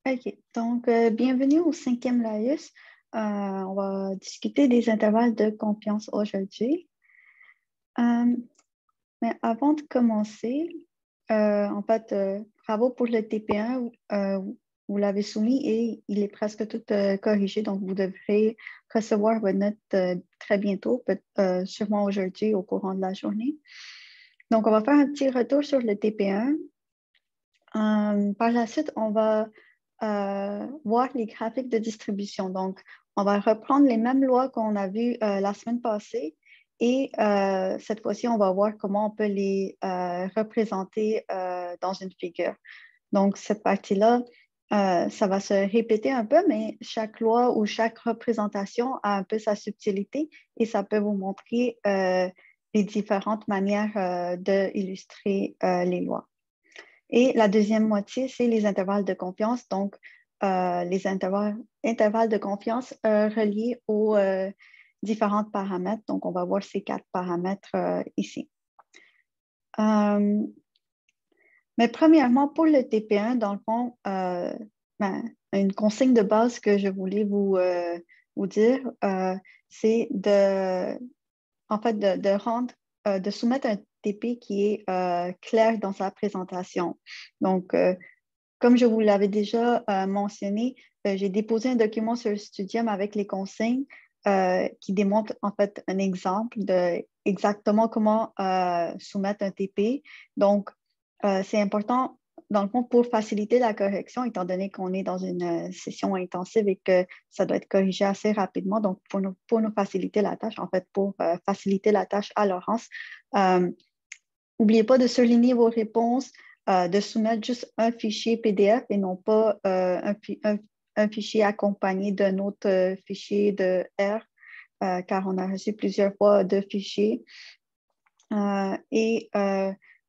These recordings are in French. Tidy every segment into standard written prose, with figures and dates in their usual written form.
OK. Donc, bienvenue au cinquième laïus. On va discuter des intervalles de confiance aujourd'hui. Euh, mais avant de commencer, bravo pour le TP1. Vous l'avez soumis et il est presque tout corrigé. Donc, vous devrez recevoir votre note très bientôt, sûrement aujourd'hui au courant de la journée. Donc, on va faire un petit retour sur le TP1. Par la suite, on va voir les graphiques de distribution. Donc, on va reprendre les mêmes lois qu'on a vues la semaine passée et cette fois-ci, on va voir comment on peut les représenter dans une figure. Donc, cette partie-là, ça va se répéter un peu, mais chaque loi ou chaque représentation a un peu sa subtilité et ça peut vous montrer les différentes manières d'illustrer les lois. Et la deuxième moitié, c'est les intervalles de confiance. Donc, les intervalles de confiance reliés aux différents paramètres. Donc, on va voir ces 4 paramètres ici. Mais premièrement, pour le TP1, dans le fond, une consigne de base que je voulais vous dire, c'est de soumettre un TP qui est clair dans sa présentation. Donc, comme je vous l'avais déjà mentionné, j'ai déposé un document sur Studium avec les consignes qui démontre en fait un exemple de exactement comment soumettre un TP. Donc, c'est important, dans le fond, pour faciliter la correction, étant donné qu'on est dans une session intensive et que ça doit être corrigé assez rapidement. Donc, pour nous faciliter la tâche, en fait, pour faciliter la tâche à Laurence, n'oubliez pas de surligner vos réponses, de soumettre juste un fichier PDF et non pas un fichier accompagné d'un autre fichier de R, car on a reçu plusieurs fois deux fichiers.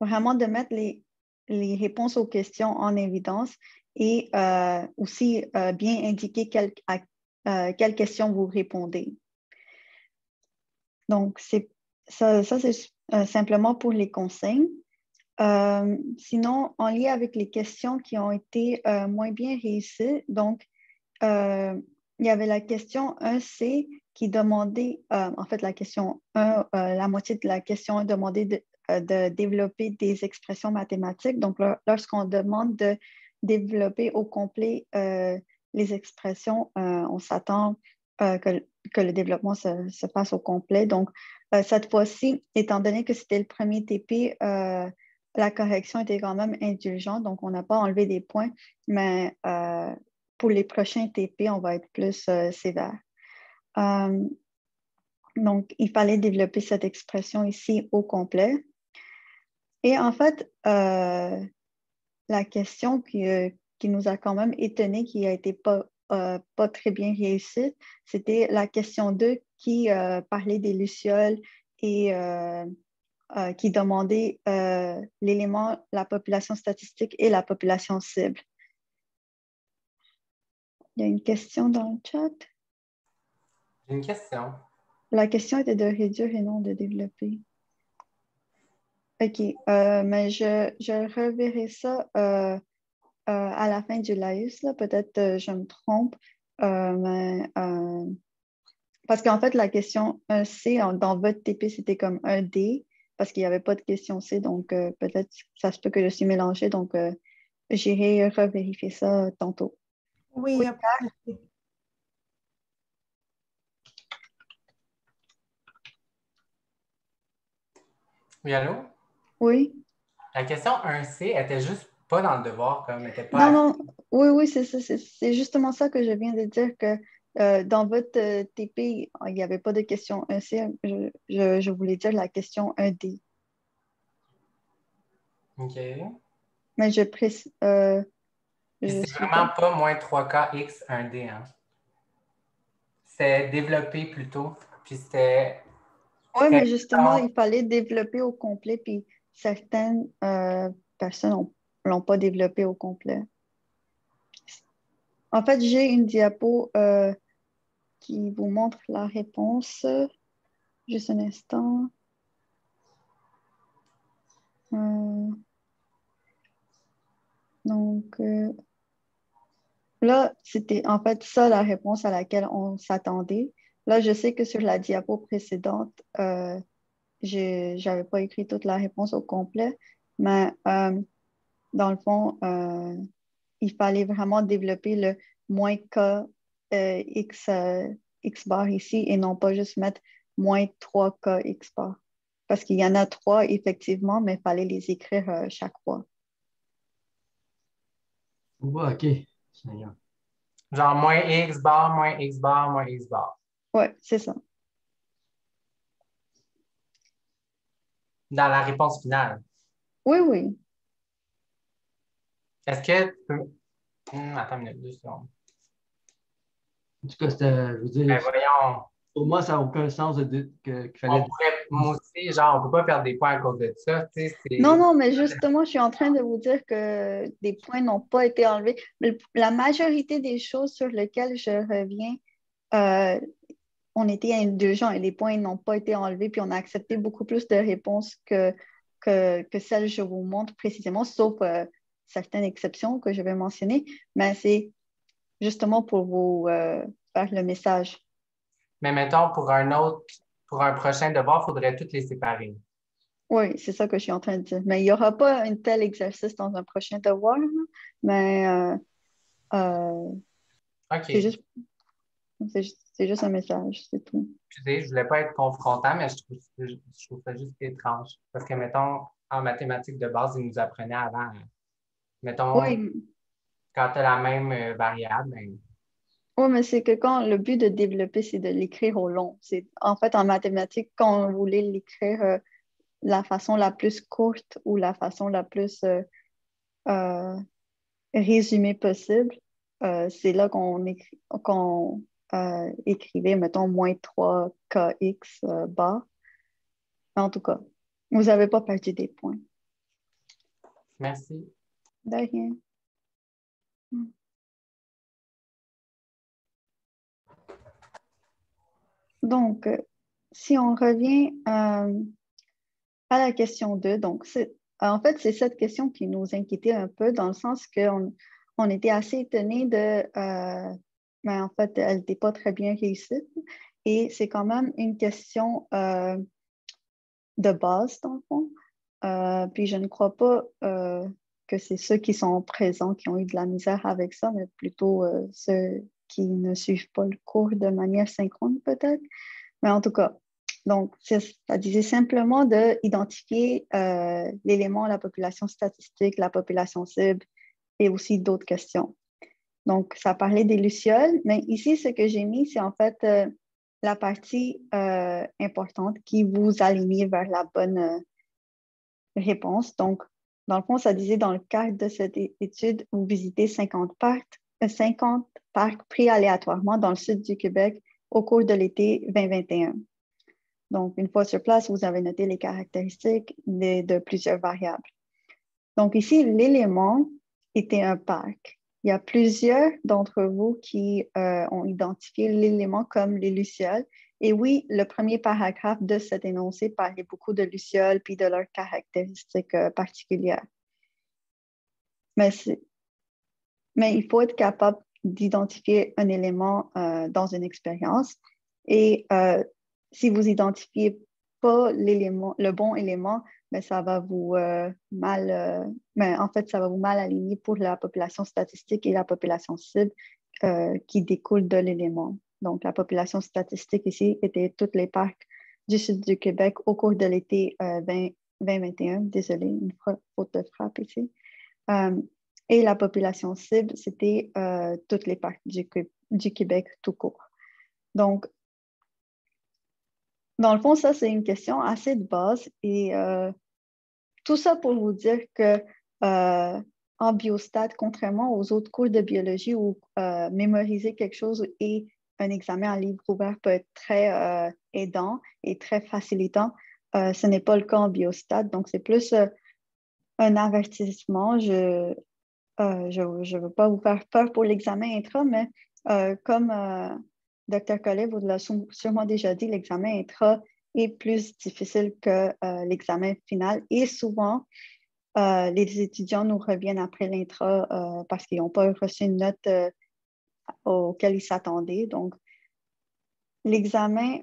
Vraiment de mettre les réponses aux questions en évidence et aussi bien indiquer quelles questions vous répondez. Donc, c'est simplement pour les consignes. Sinon, en lien avec les questions qui ont été moins bien réussies, donc, il y avait la question 1C qui demandait, en fait, la question 1, la moitié de la question 1 demandait de développer des expressions mathématiques. Donc, lorsqu'on demande de développer au complet les expressions, on s'attend que le développement se passe au complet. Donc, cette fois-ci, étant donné que c'était le premier TP, la correction était quand même indulgente, donc on n'a pas enlevé des points, mais pour les prochains TP, on va être plus sévère. Donc, il fallait développer cette expression ici au complet. Et en fait, la question qui nous a quand même étonné, qui a été pas très bien réussie, c'était la question 2 qui parlait des lucioles et qui demandait l'élément, la population statistique et la population cible. Il y a une question dans le chat. J'ai une question. La question était de réduire et non de développer. OK, mais je reverrai ça à la fin du laïus. Peut-être je me trompe, parce qu'en fait, la question 1C dans votre TP, c'était comme 1D, parce qu'il n'y avait pas de question C, donc peut-être ça se peut que je suis mélangée, donc j'irai revérifier ça tantôt. Oui, Oui, Oui, allô? oui. La question 1C était juste pas dans le devoir, comme, était pas Non, oui, c'est ça, c'est justement ça que je viens de dire que dans votre TP, il n'y avait pas de question 1C, je voulais dire la question 1D. OK. Mais je précise, je C'est suis vraiment pas. pas moins 3K x 1D, hein. C'est développé plutôt, puis c'était Oui, mais justement, vraiment. il fallait développer au complet, puis certaines personnes ne l'ont pas développé au complet. En fait, j'ai une diapo qui vous montre la réponse. Juste un instant. Donc, Là, c'était en fait ça la réponse à laquelle on s'attendait. Là, je sais que sur la diapo précédente, je n'avais pas écrit toute la réponse au complet, mais dans le fond, il fallait vraiment développer le moins K X, X bar ici et non pas juste mettre moins 3K X bar. Parce qu'il y en a trois, effectivement, mais il fallait les écrire chaque fois. Ouais, OK. Seigneur. Genre moins X bar, moins X bar, moins X bar. Oui, c'est ça. Dans la réponse finale. Oui, oui. Est-ce que tu peux. Attends une minute, 2 secondes. En tout cas, je veux dire, Ben voyons. pour moi, ça n'a aucun sens qu'il fallait. On pourrait, moi aussi, genre, on ne peut pas perdre des points à cause de ça. Tu sais, Non, non, mais justement, je suis en train de vous dire que des points n'ont pas été enlevés. Mais la majorité des choses sur lesquelles je reviens, euh, on était indulgents et les points n'ont pas été enlevés, puis on a accepté beaucoup plus de réponses que celles que je vous montre précisément, sauf certaines exceptions que je vais mentionner. Mais c'est justement pour vous faire le message. Mais mettons, pour un prochain devoir, il faudrait toutes les séparer. Oui, c'est ça que je suis en train de dire. Mais il n'y aura pas un tel exercice dans un prochain devoir, là. Mais OK. c'est juste un message, c'est tout. Excusez, je ne voulais pas être confrontant, mais je trouve ça juste étrange. Parce que, mettons, en mathématiques de base, ils nous apprenaient avant. Mettons, Oui, quand tu as la même variable, ben, oui, mais c'est que quand le but de développer, c'est de l'écrire au long. C'est, en fait, en mathématiques, quand on voulait l'écrire la façon la plus courte ou la façon la plus euh, résumée possible, c'est là qu'on écrivait, mettons, moins 3 kx bar. En tout cas, vous n'avez pas perdu des points. merci. De rien. Donc, si on revient à la question 2, donc en fait, c'est cette question qui nous inquiétait un peu dans le sens qu'on était assez étonnés mais en fait, elle n'était pas très bien réussie. Et c'est quand même une question de base, dans le fond. Puis je ne crois pas que c'est ceux qui sont présents qui ont eu de la misère avec ça, mais plutôt ceux qui ne suivent pas le cours de manière synchrone, peut-être. Mais en tout cas, donc, ça disait simplement d'identifier l'élément, la population statistique, la population cible et aussi d'autres questions. Donc, ça parlait des lucioles, mais ici, ce que j'ai mis, c'est en fait la partie importante qui vous aligne vers la bonne réponse. Donc, dans le fond, ça disait dans le cadre de cette étude, vous visitez 50 parcs pris aléatoirement dans le sud du Québec au cours de l'été 2021. Donc, une fois sur place, vous avez noté les caractéristiques de plusieurs variables. Donc, ici, l'élément était un parc. Il y a plusieurs d'entre vous qui ont identifié l'élément comme les lucioles. Et oui, le premier paragraphe de cet énoncé parlait beaucoup de lucioles puis de leurs caractéristiques particulières. Mais il faut être capable d'identifier un élément dans une expérience. Et si vous identifiez pas le bon élément, mais ça va vous mais en fait, ça va vous mal aligner pour la population statistique et la population cible qui découle de l'élément. Donc, la population statistique ici était tous les parcs du sud du Québec au cours de l'été 2021. Désolée, une faute de frappe ici. Et la population cible, c'était tous les parcs du Québec tout court. Donc, dans le fond, ça, c'est une question assez de base. Et tout ça pour vous dire que en biostat, contrairement aux autres cours de biologie où mémoriser quelque chose et un examen en livre ouvert peut être très aidant et très facilitant, ce n'est pas le cas en biostat. Donc, c'est plus un avertissement. Je ne veux pas vous faire peur pour l'examen intra, mais comme Dr. Collet vous l'a sûrement déjà dit, l'examen intra est plus difficile que l'examen final. Et souvent, les étudiants nous reviennent après l'intra parce qu'ils n'ont pas reçu une note auquel ils s'attendaient. Donc, l'examen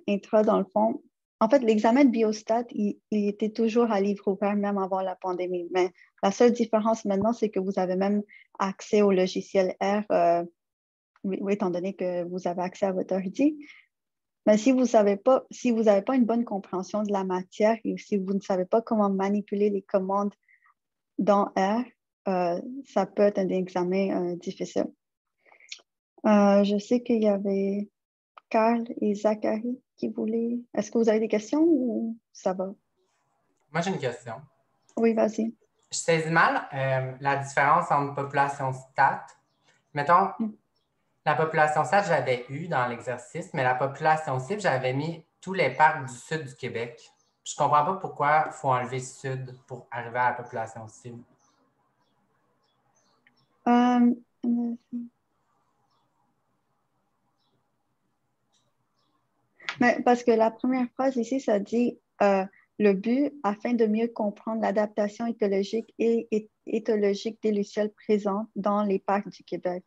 intra, dans le fond, en fait, l'examen de biostat, il était toujours à livre ouvert, même avant la pandémie. Mais la seule différence maintenant, c'est que vous avez même accès au logiciel R, oui, étant donné que vous avez accès à votre ordi. Mais si vous n'avez pas une bonne compréhension de la matière et si vous ne savez pas comment manipuler les commandes dans R, ça peut être un examen difficile. Je sais qu'il y avait Carl et Zachary qui voulaient. Est-ce que vous avez des questions ou ça va? Moi, j'ai une question. Oui, vas-y. Je saisis mal la différence entre population stat. Mettons, la population stat, j'avais eu dans l'exercice, mais la population cible, j'avais mis tous les parcs du sud du Québec. Je ne comprends pas pourquoi il faut enlever sud pour arriver à la population cible. Mais parce que la première phrase ici, ça dit le but afin de mieux comprendre l'adaptation écologique et éthologique des lucioles présentes dans les parcs du Québec.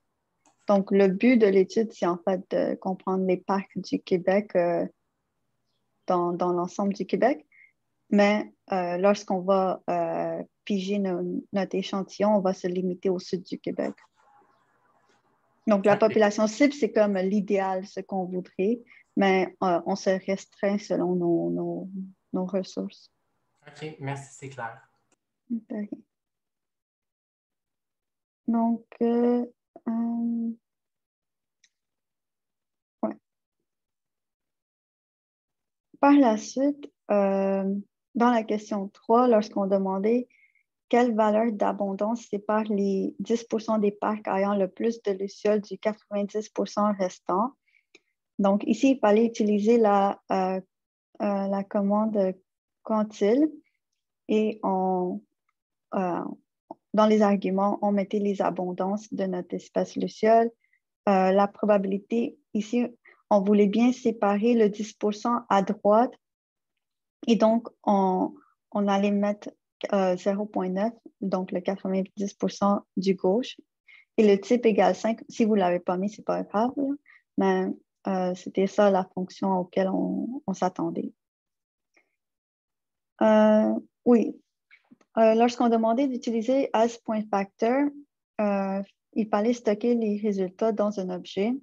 Donc, le but de l'étude, c'est en fait de comprendre les parcs du Québec dans l'ensemble du Québec. Mais lorsqu'on va piger notre échantillon, on va se limiter au sud du Québec. Donc, la population cible, c'est comme l'idéal, ce qu'on voudrait, mais on se restreint selon nos ressources. OK, merci, c'est clair. Donc, ouais. Par la suite, dans la question 3, lorsqu'on demandait quelle valeur d'abondance sépare les 10% des parcs ayant le plus de lucioles du 90% restant. Donc, ici, il fallait utiliser la commande quantile et dans les arguments, on mettait les abondances de notre espèce luciole. La probabilité, ici, on voulait bien séparer le 10% à droite et donc on allait mettre 0,9, donc le 90% du gauche. Et le type égale 5. Si vous ne l'avez pas mis, ce n'est pas grave, là, mais c'était ça la fonction auquel on s'attendait. Oui. Lorsqu'on demandait d'utiliser as point factor, il fallait stocker les résultats dans un objet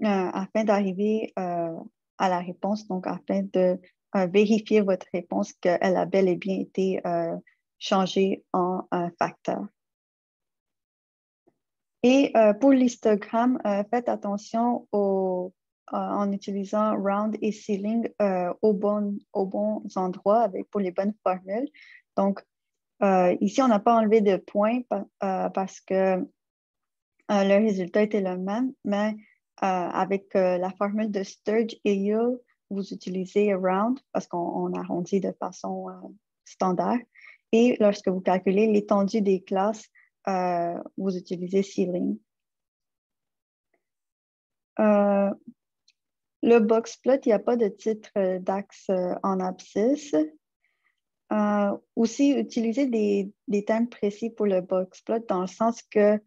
afin d'arriver à la réponse, donc afin de vérifier votre réponse qu'elle a bel et bien été changée en un facteur. Et pour l'histogramme, faites attention en utilisant round et ceiling aux bons endroits pour les bonnes formules. Donc, ici, on n'a pas enlevé de points parce que le résultat était le même, mais avec la formule de Sturge et Yule, vous utilisez round parce qu'on arrondit de façon standard. Et lorsque vous calculez l'étendue des classes, vous utilisez ceiling. Le boxplot, il n'y a pas de titre d'axe en abscisse. Aussi, utiliser des thèmes précis pour le boxplot dans le sens que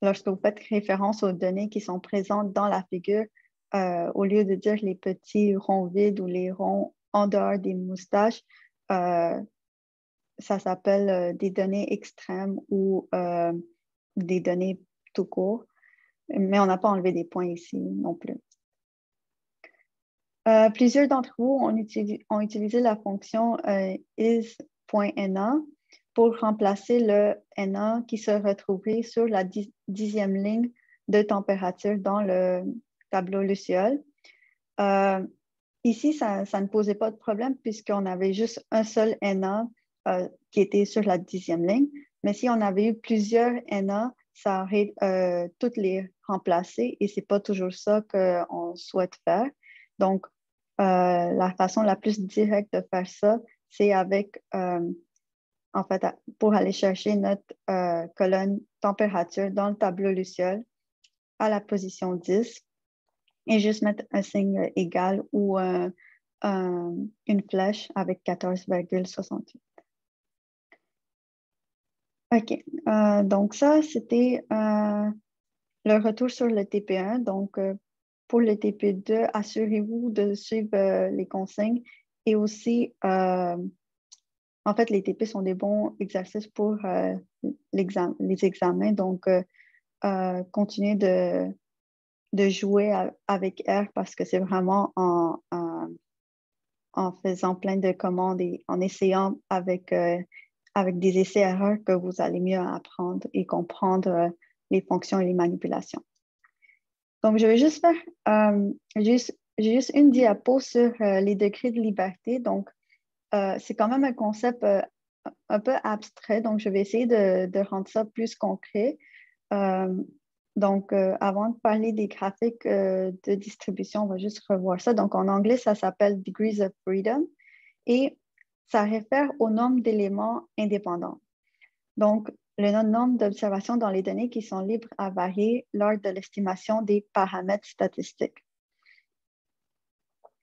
lorsque vous faites référence aux données qui sont présentes dans la figure, au lieu de dire les petits ronds vides ou les ronds en dehors des moustaches, ça s'appelle des données extrêmes ou des données tout court. Mais on n'a pas enlevé des points ici non plus. Plusieurs d'entre vous ont utilisé la fonction is.na pour remplacer le na qui se retrouvait sur la 10e ligne de température dans le tableau luciole. Ici, ça ne posait pas de problème puisqu'on avait juste un seul na qui était sur la 10e ligne. Mais si on avait eu plusieurs na, ça aurait toutes les remplacées et ce n'est pas toujours ça qu'on souhaite faire. Donc, la façon la plus directe de faire ça, c'est avec, en fait, pour aller chercher notre colonne température dans le tableau luciole à la position 10 et juste mettre un signe égal ou une flèche avec 14,68. OK. Donc ça, c'était le retour sur le TP1. Donc, pour le TP2, assurez-vous de suivre les consignes et aussi, en fait, les TP sont des bons exercices pour les examens. Donc, continuez de jouer avec R parce que c'est vraiment en faisant plein de commandes et en essayant avec des essais-erreurs que vous allez mieux apprendre et comprendre les fonctions et les manipulations. Donc, je vais juste faire j'ai juste une diapo sur les degrés de liberté. Donc, c'est quand même un concept un peu abstrait, donc je vais essayer de rendre ça plus concret. Donc, avant de parler des graphiques de distribution, on va juste revoir ça. Donc, en anglais, ça s'appelle Degrees of Freedom et ça réfère au nombre d'éléments indépendants. Donc, le nombre d'observations dans les données qui sont libres à varier lors de l'estimation des paramètres statistiques.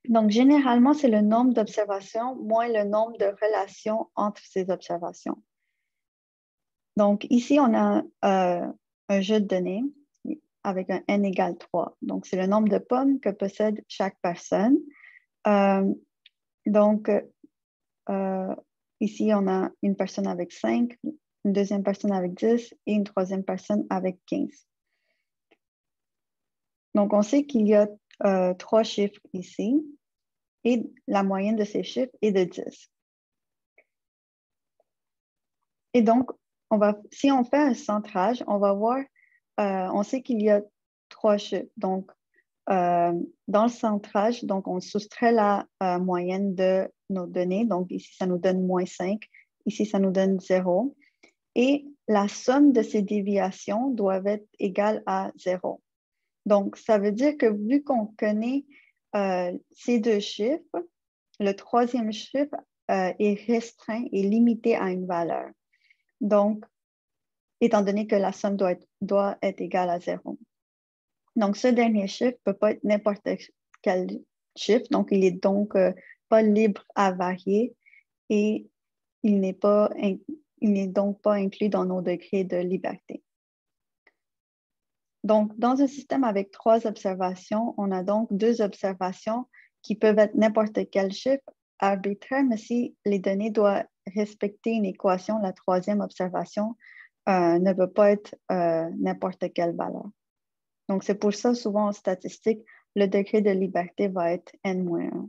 Donc, généralement, c'est le nombre d'observations moins le nombre de relations entre ces observations. Donc, ici, on a un jeu de données avec un n égale 3. Donc, c'est le nombre de pommes que possède chaque personne. Ici, on a une personne avec 5, une deuxième personne avec 10 et une troisième personne avec 15. Donc, on sait qu'il y a 3 chiffres ici et la moyenne de ces chiffres est de 10. Et donc, si on fait un centrage, on va voir, on sait qu'il y a 3 chiffres. Donc, dans le centrage, donc on soustrait la moyenne de nos données. Donc, ici, ça nous donne moins 5. Ici, ça nous donne 0. Et la somme de ces déviations doit être égale à 0. Donc, ça veut dire que vu qu'on connaît ces 2 chiffres, le troisième chiffre est restreint et limité à une valeur. Donc, étant donné que la somme doit être égale à 0. Donc, ce dernier chiffre ne peut pas être n'importe quel chiffre. Donc, il n'est donc pas libre à varier et il n'est donc pas inclus dans nos degrés de liberté. Donc, dans un système avec 3 observations, on a donc 2 observations qui peuvent être n'importe quel chiffre arbitraire, mais si les données doivent respecter une équation, la troisième observation ne peut pas être n'importe quelle valeur. Donc, c'est pour ça, souvent en statistique, le degré de liberté va être n-1.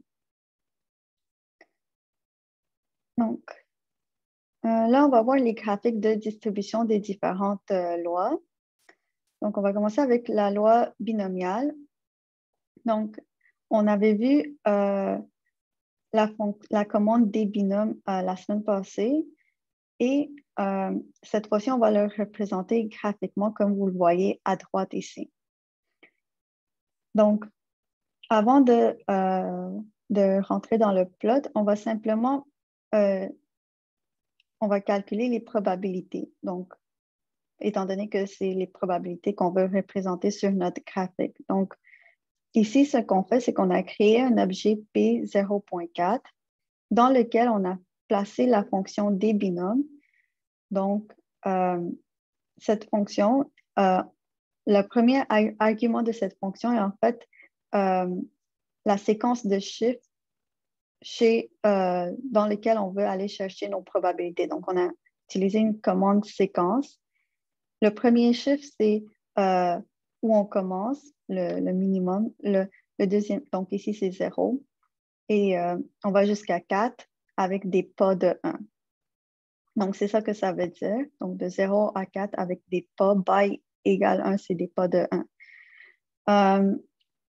Donc, là, on va voir les graphiques de distribution des différentes lois. Donc, on va commencer avec la loi binomiale. Donc, on avait vu la commande des binômes la semaine passée. Et cette fois-ci, on va le représenter graphiquement comme vous le voyez à droite ici. Donc, avant de rentrer dans le plot, on va simplement on va calculer les probabilités. Donc, étant donné que c'est les probabilités qu'on veut représenter sur notre graphique. Donc, ici, ce qu'on fait, c'est qu'on a créé un objet P0.4 dans lequel on a placé la fonction des binômes. Donc, cette fonction, le premier argument de cette fonction est en fait la séquence de chiffres dans lesquels on veut aller chercher nos probabilités. Donc, on a utilisé une commande séquence. Le premier chiffre, c'est où on commence, le minimum. Le deuxième, donc ici, c'est 0. Et on va jusqu'à 4 avec des pas de 1. Donc, c'est ça que ça veut dire. Donc, de 0 à 4 avec des pas by égale 1, c'est des pas de 1.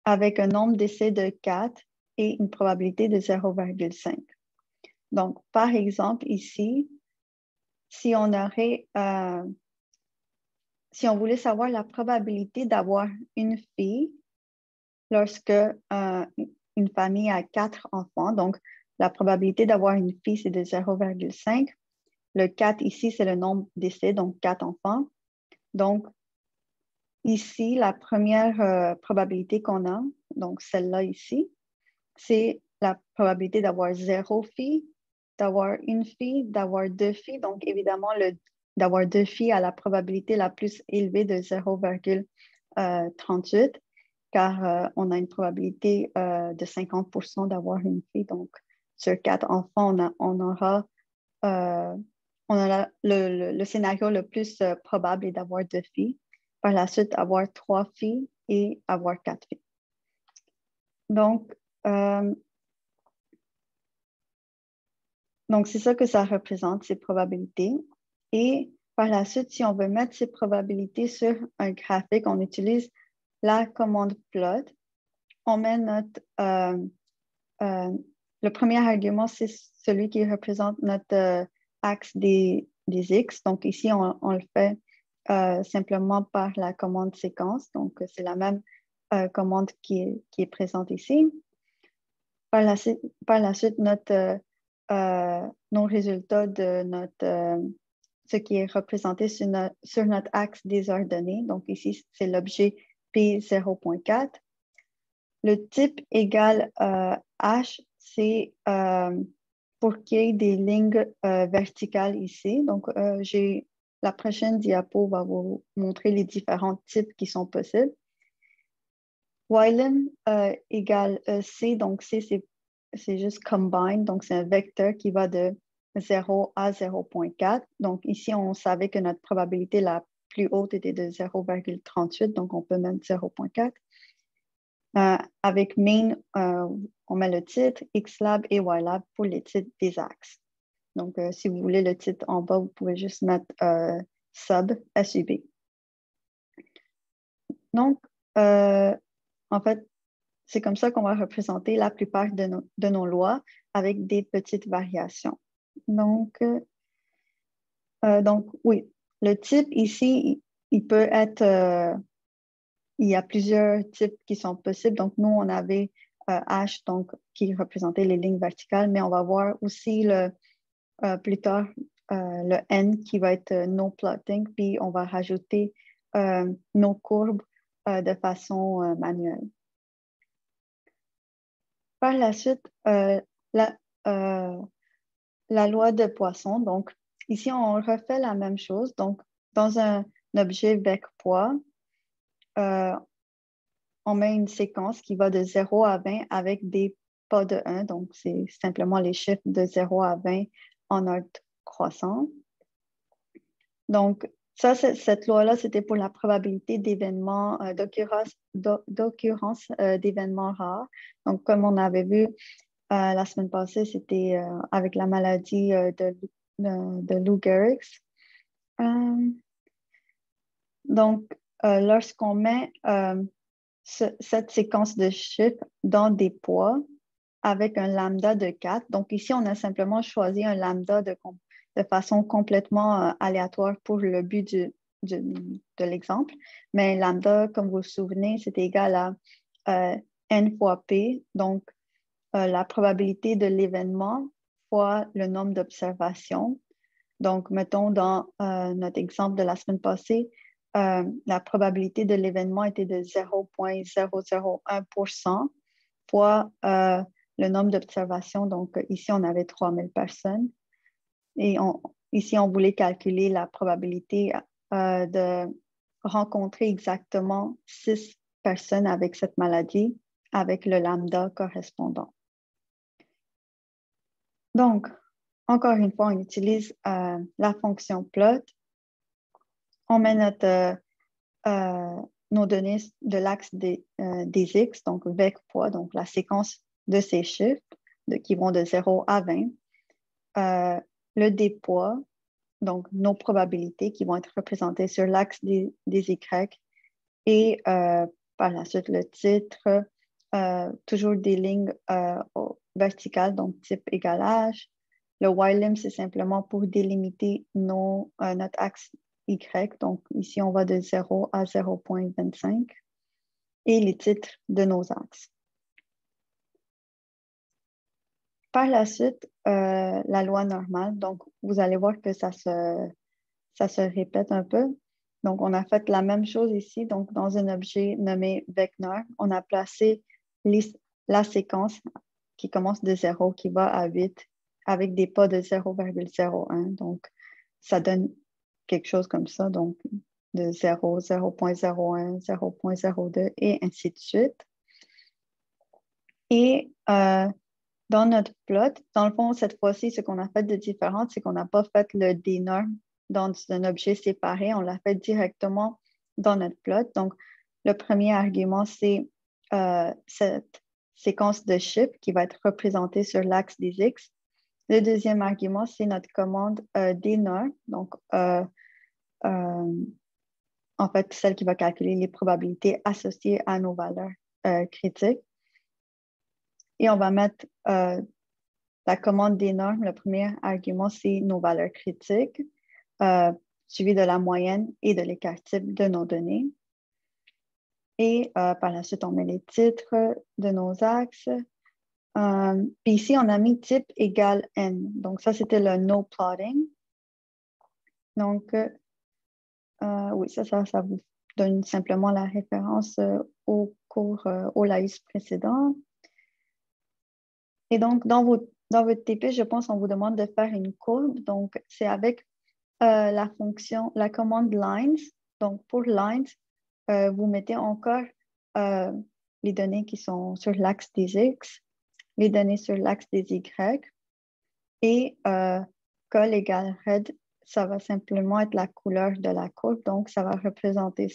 Avec un nombre d'essais de 4 et une probabilité de 0,5. Donc, par exemple, ici, si on voulait savoir la probabilité d'avoir une fille lorsque une famille a 4 enfants, donc la probabilité d'avoir une fille, c'est de 0,5. Le 4 ici, c'est le nombre d'essais, donc 4 enfants. Donc, ici, la première probabilité qu'on a, donc celle-là ici, c'est la probabilité d'avoir 0 filles, d'avoir une fille, d'avoir 2 filles. Donc, évidemment, d'avoir 2 filles a la probabilité la plus élevée de 0,5. 38, car on a une probabilité de 50% d'avoir une fille. Donc, sur 4 enfants, on aura le scénario le plus probable est d'avoir 2 filles. Par la suite, avoir 3 filles et avoir 4 filles. Donc, c'est ça que ça représente, ces probabilités. Et par la suite, si on veut mettre ces probabilités sur un graphique, on utilise la commande plot. On met le premier argument, c'est celui qui représente notre axe des X. Donc ici, on le fait simplement par la commande séquence. Donc, c'est la même commande qui est présente ici. Par la suite, nos résultats de ce qui est représenté sur notre axe désordonné. Donc ici, c'est l'objet P0.4. Le type égale H, c'est pour qu'il y ait des lignes verticales ici. Donc, la prochaine diapo va vous montrer les différents types qui sont possibles. Ylem égale C, donc C, c'est juste combine, donc c'est un vecteur qui va de 0 à 0.4. Donc ici, on savait que notre probabilité la plus haute était de 0,38, donc on peut mettre 0.4. Avec main, on met le titre, Xlab et Ylab pour les titres des axes. Donc, si vous voulez le titre en bas, vous pouvez juste mettre sub, SUB. Donc, en fait, c'est comme ça qu'on va représenter la plupart de nos lois avec des petites variations. Donc, oui, le type ici, il peut être, il y a plusieurs types qui sont possibles. Donc, nous, on avait H, donc, qui représentait les lignes verticales, mais on va voir aussi plus tard le N qui va être no plotting, puis on va rajouter nos courbes de façon manuelle. Par la suite, la loi de Poisson. Donc, ici, on refait la même chose. Donc, dans un objet vec poids, on met une séquence qui va de 0 à 20 avec des pas de 1. Donc, c'est simplement les chiffres de 0 à 20 en ordre croissant. Donc, ça, cette loi-là, c'était pour la probabilité d'événements, d'occurrence d'événements rares. Donc, comme on avait vu la semaine passée, c'était avec la maladie de Lou Gehrig's. Donc, lorsqu'on met cette séquence de chiffres dans des poids avec un lambda de 4, donc ici, on a simplement choisi un lambda de façon complètement aléatoire pour le but de l'exemple. Mais lambda, comme vous vous souvenez, c'était égal à n fois p, donc la probabilité de l'événement fois le nombre d'observations. Donc, mettons dans notre exemple de la semaine passée, la probabilité de l'événement était de 0,001% fois le nombre d'observations. Donc, ici, on avait 3000 personnes. Et ici, on voulait calculer la probabilité de rencontrer exactement 6 personnes avec cette maladie avec le lambda correspondant. Donc, encore une fois, on utilise la fonction plot. On met nos données de l'axe des X, donc vec poids, donc la séquence de ces chiffres qui vont de 0 à 20. Le déploie, donc nos probabilités qui vont être représentées sur l'axe des Y et par la suite le titre, toujours des lignes verticales, donc type égalage. Le Ylem, c'est simplement pour délimiter notre axe Y, donc ici on va de 0 à 0,25 et les titres de nos axes. Par la suite, la loi normale, donc vous allez voir que ça se répète un peu. Donc, on a fait la même chose ici. Donc, dans un objet nommé vecnor, on a placé la séquence qui commence de 0, qui va à 8, avec des pas de 0,01. Donc, ça donne quelque chose comme ça. Donc, de 0, 0.01, 0.02 et ainsi de suite. Et dans notre plot, dans le fond, cette fois-ci, ce qu'on a fait de différent, c'est qu'on n'a pas fait le dénorm dans un objet séparé, on l'a fait directement dans notre plot. Donc, le premier argument, c'est cette séquence de chiffres qui va être représentée sur l'axe des X. Le deuxième argument, c'est notre commande dénorm, donc en fait, celle qui va calculer les probabilités associées à nos valeurs critiques. Et on va mettre la commande des normes. Le premier argument, c'est nos valeurs critiques, suivi de la moyenne et de l'écart type de nos données. Et par la suite, on met les titres de nos axes. Puis ici, on a mis type égale n. Donc, ça, c'était le no plotting. Donc, oui, ça vous donne simplement la référence au cours, au laïus précédent. Et donc, dans votre TP, je pense qu'on vous demande de faire une courbe. Donc, c'est avec la fonction, la commande lines. Donc, pour lines, vous mettez encore les données qui sont sur l'axe des X, les données sur l'axe des Y. Et col égale red, ça va simplement être la couleur de la courbe. Donc, ça va représenter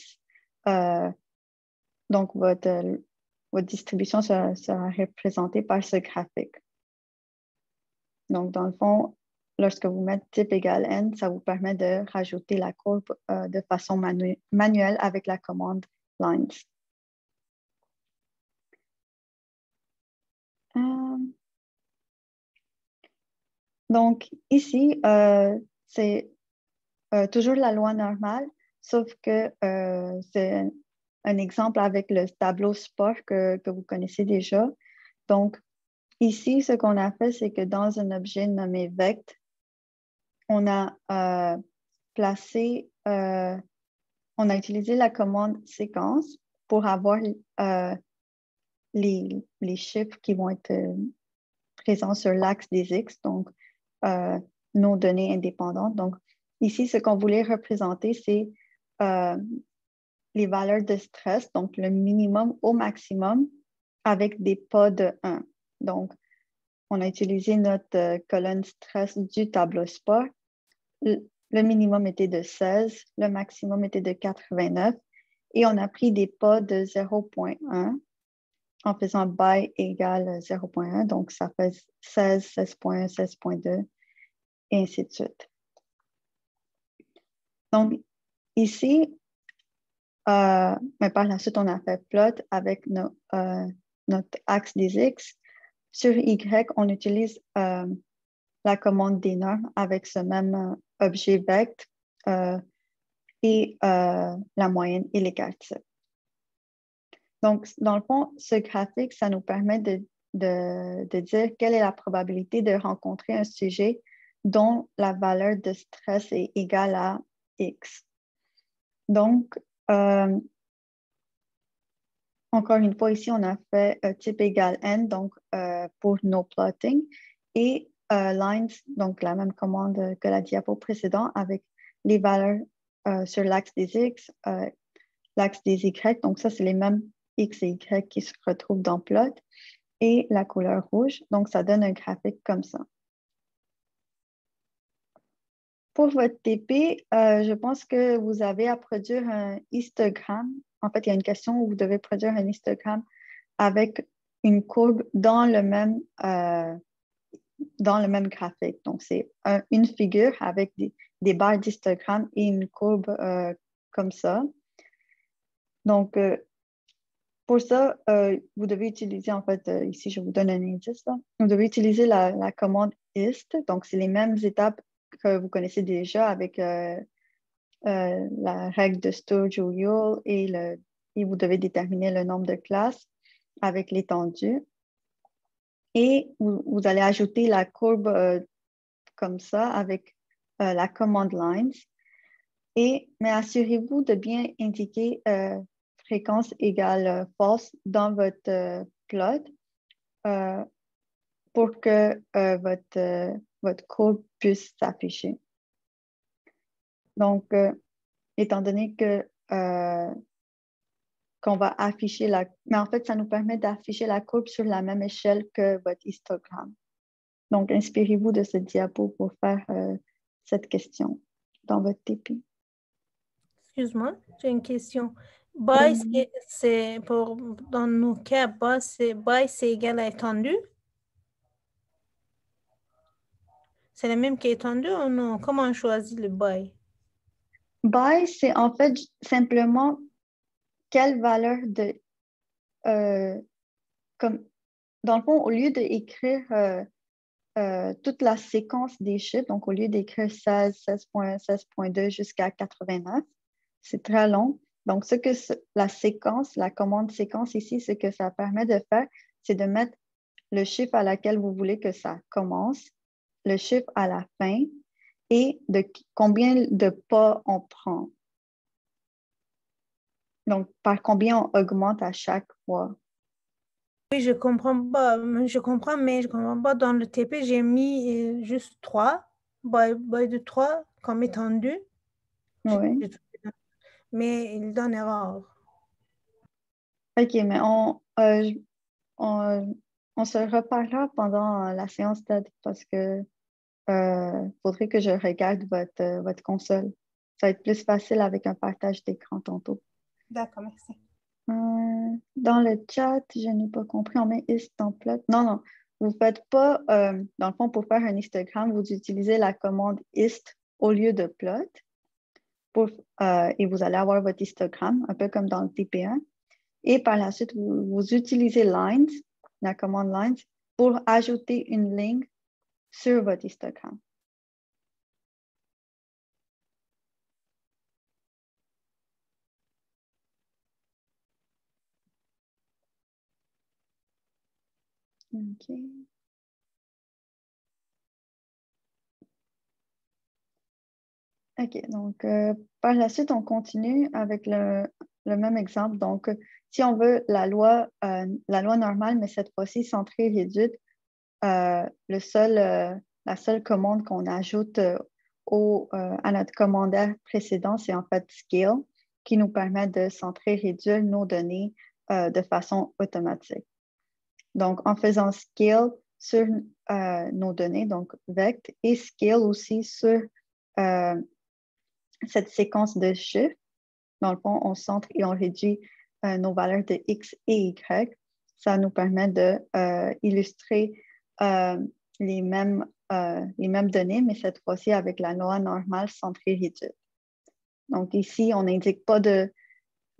donc votre distribution sera représentée par ce graphique. Donc, dans le fond, lorsque vous mettez type égale n, ça vous permet de rajouter la courbe de façon manuelle avec la commande lines. Donc, ici, c'est toujours la loi normale, sauf que c'est un exemple avec le tableau sport que vous connaissez déjà. Donc, ici, ce qu'on a fait, c'est que dans un objet nommé vect, on a placé, on a utilisé la commande séquence pour avoir les chiffres qui vont être présents sur l'axe des X, donc nos données indépendantes. Donc, ici, ce qu'on voulait représenter, c'est les valeurs de stress, donc le minimum au maximum avec des pas de 1. Donc, on a utilisé notre colonne stress du tableau sport. Le minimum était de 16, le maximum était de 89 et on a pris des pas de 0.1 en faisant by égale 0.1. Donc, ça fait 16, 16.1, 16.2 et ainsi de suite. Donc, ici, mais par la suite, on a fait plot avec notre axe des X. Sur Y, on utilise la commande des normes avec ce même objet vect et la moyenne et l'écart type. Donc, dans le fond, ce graphique, ça nous permet de dire quelle est la probabilité de rencontrer un sujet dont la valeur de stress est égale à X. Donc, encore une fois, ici, on a fait type égale n, donc pour no plotting, et lines, donc la même commande que la diapo précédente avec les valeurs sur l'axe des X, l'axe des Y, donc ça, c'est les mêmes X et Y qui se retrouvent dans plot, et la couleur rouge, donc ça donne un graphique comme ça. Pour votre TP, je pense que vous avez à produire un histogramme. En fait, il y a une question où vous devez produire un histogramme avec une courbe dans le même graphique. Donc, c'est une figure avec des barres d'histogramme et une courbe comme ça. Donc, pour ça, vous devez utiliser, en fait, ici, je vous donne un indice. Là. Vous devez utiliser la commande hist. Donc, c'est les mêmes étapes que vous connaissez déjà avec la règle de Sturge-Liouville et vous devez déterminer le nombre de classes avec l'étendue. Et vous allez ajouter la courbe comme ça avec la command lines. Mais assurez-vous de bien indiquer fréquence égale false dans votre plot pour que votre courbe puisse s'afficher. Donc, étant donné que qu'on va afficher mais en fait, ça nous permet d'afficher la courbe sur la même échelle que votre histogramme. Donc, inspirez-vous de ce diapo pour faire cette question dans votre TP. Excuse-moi, j'ai une question. By, c'est pour, dans nos cas, by, c'est égal à étendu? C'est le même qu'étendu ou non? Comment on choisit le by? By, c'est en fait simplement quelle valeur de... comme, dans le fond, au lieu d'écrire toute la séquence des chiffres, donc au lieu d'écrire 16, 16.2 jusqu'à 89, c'est très long. Donc, la séquence, la commande séquence ici, ce que ça permet de faire, c'est de mettre le chiffre à laquelle vous voulez que ça commence, le chiffre à la fin et de combien de pas on prend. Donc, par combien on augmente à chaque fois. Oui, je comprends pas. Je comprends, mais je comprends pas. Dans le TP, j'ai mis juste 3, by de 3 comme étendu. Oui. Mais il donne erreur. OK, mais on se reparlera pendant la séance d'aide parce que faudrait que je regarde votre console. Ça va être plus facile avec un partage d'écran tantôt. D'accord, merci. Dans le chat, je n'ai pas compris, on met ist en plot. Non, non, vous ne faites pas, dans le fond, pour faire un histogramme, vous utilisez la commande ist au lieu de plot et vous allez avoir votre histogramme, un peu comme dans le TP1. Et par la suite, vous utilisez lines, la commande lines, pour ajouter une ligne sur votre histogramme. OK. OK, donc par la suite, on continue avec le même exemple. Donc, si on veut la loi normale, mais cette fois-ci centrée réduite, la seule commande qu'on ajoute à notre commandeur précédent, c'est en fait scale, qui nous permet de centrer réduire nos données de façon automatique. Donc, en faisant scale sur nos données, donc vect, et scale aussi sur cette séquence de chiffres, dans le fond, on centre et on réduit nos valeurs de X et Y. Ça nous permet d'illustrer les mêmes données, mais cette fois-ci avec la loi normale centrée réduite. Donc ici, on n'indique pas de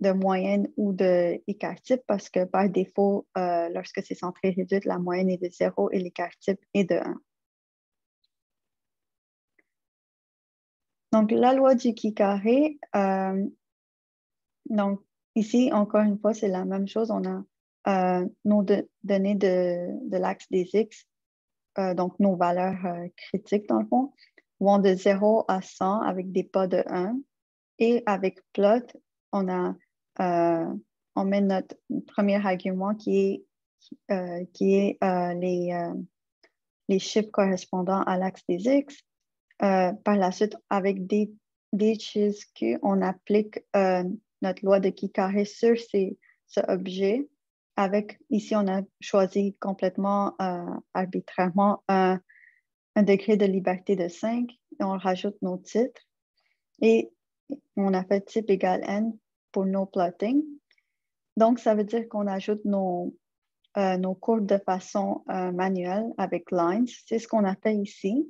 moyenne ou de écart-type parce que par défaut, lorsque c'est centré réduite, la moyenne est de 0 et l'écart-type est de 1. Donc, la loi du qui carré, donc ici, encore une fois, c'est la même chose. On a nos données de l'axe des X, donc nos valeurs critiques dans le fond, vont de 0 à 100 avec des pas de 1. Et avec plot, on met notre premier argument qui est les chiffres correspondant à l'axe des X. Par la suite, avec des chez Q, on applique notre loi de qui carré sur ce objet. Ici, on a choisi complètement arbitrairement un degré de liberté de 5 et on rajoute nos titres. Et on a fait type égale n pour nos plotting. Donc, ça veut dire qu'on ajoute nos courbes de façon manuelle avec lines. C'est ce qu'on a fait ici.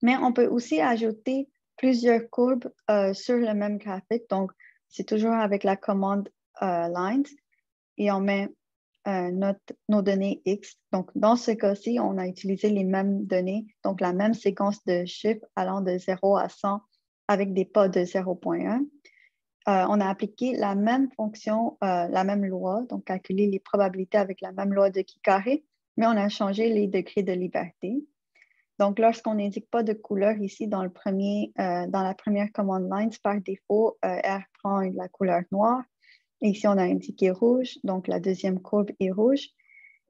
Mais on peut aussi ajouter plusieurs courbes sur le même graphique. Donc, c'est toujours avec la commande lines et on met nos données X. Donc, dans ce cas-ci, on a utilisé les mêmes données, donc la même séquence de chiffres allant de 0 à 100 avec des pas de 0.1. On a appliqué la même fonction, la même loi, donc calculer les probabilités avec la même loi de qui carré, mais on a changé les degrés de liberté. Donc, lorsqu'on n'indique pas de couleur ici dans la première commande lines, par défaut, R prend la couleur noire. Et ici, on a indiqué rouge, donc la deuxième courbe est rouge.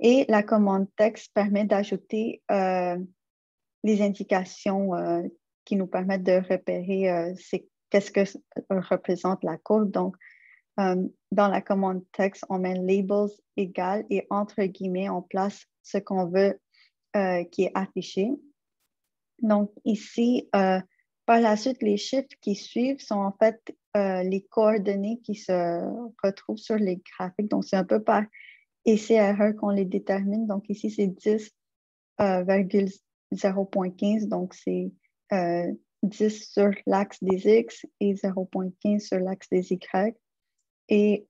Et la commande texte permet d'ajouter les indications qui nous permettent de repérer qu'est-ce que représente la courbe. Donc, dans la commande texte, on met labels égales et entre guillemets, on place ce qu'on veut qui est affiché. Donc, ici, par la suite, les chiffres qui suivent sont en fait les coordonnées qui se retrouvent sur les graphiques. Donc, c'est un peu par essai-erreur qu'on les détermine. Donc, ici, c'est 10,0.15. Donc, c'est 10 sur l'axe des X et 0,15 sur l'axe des Y. Et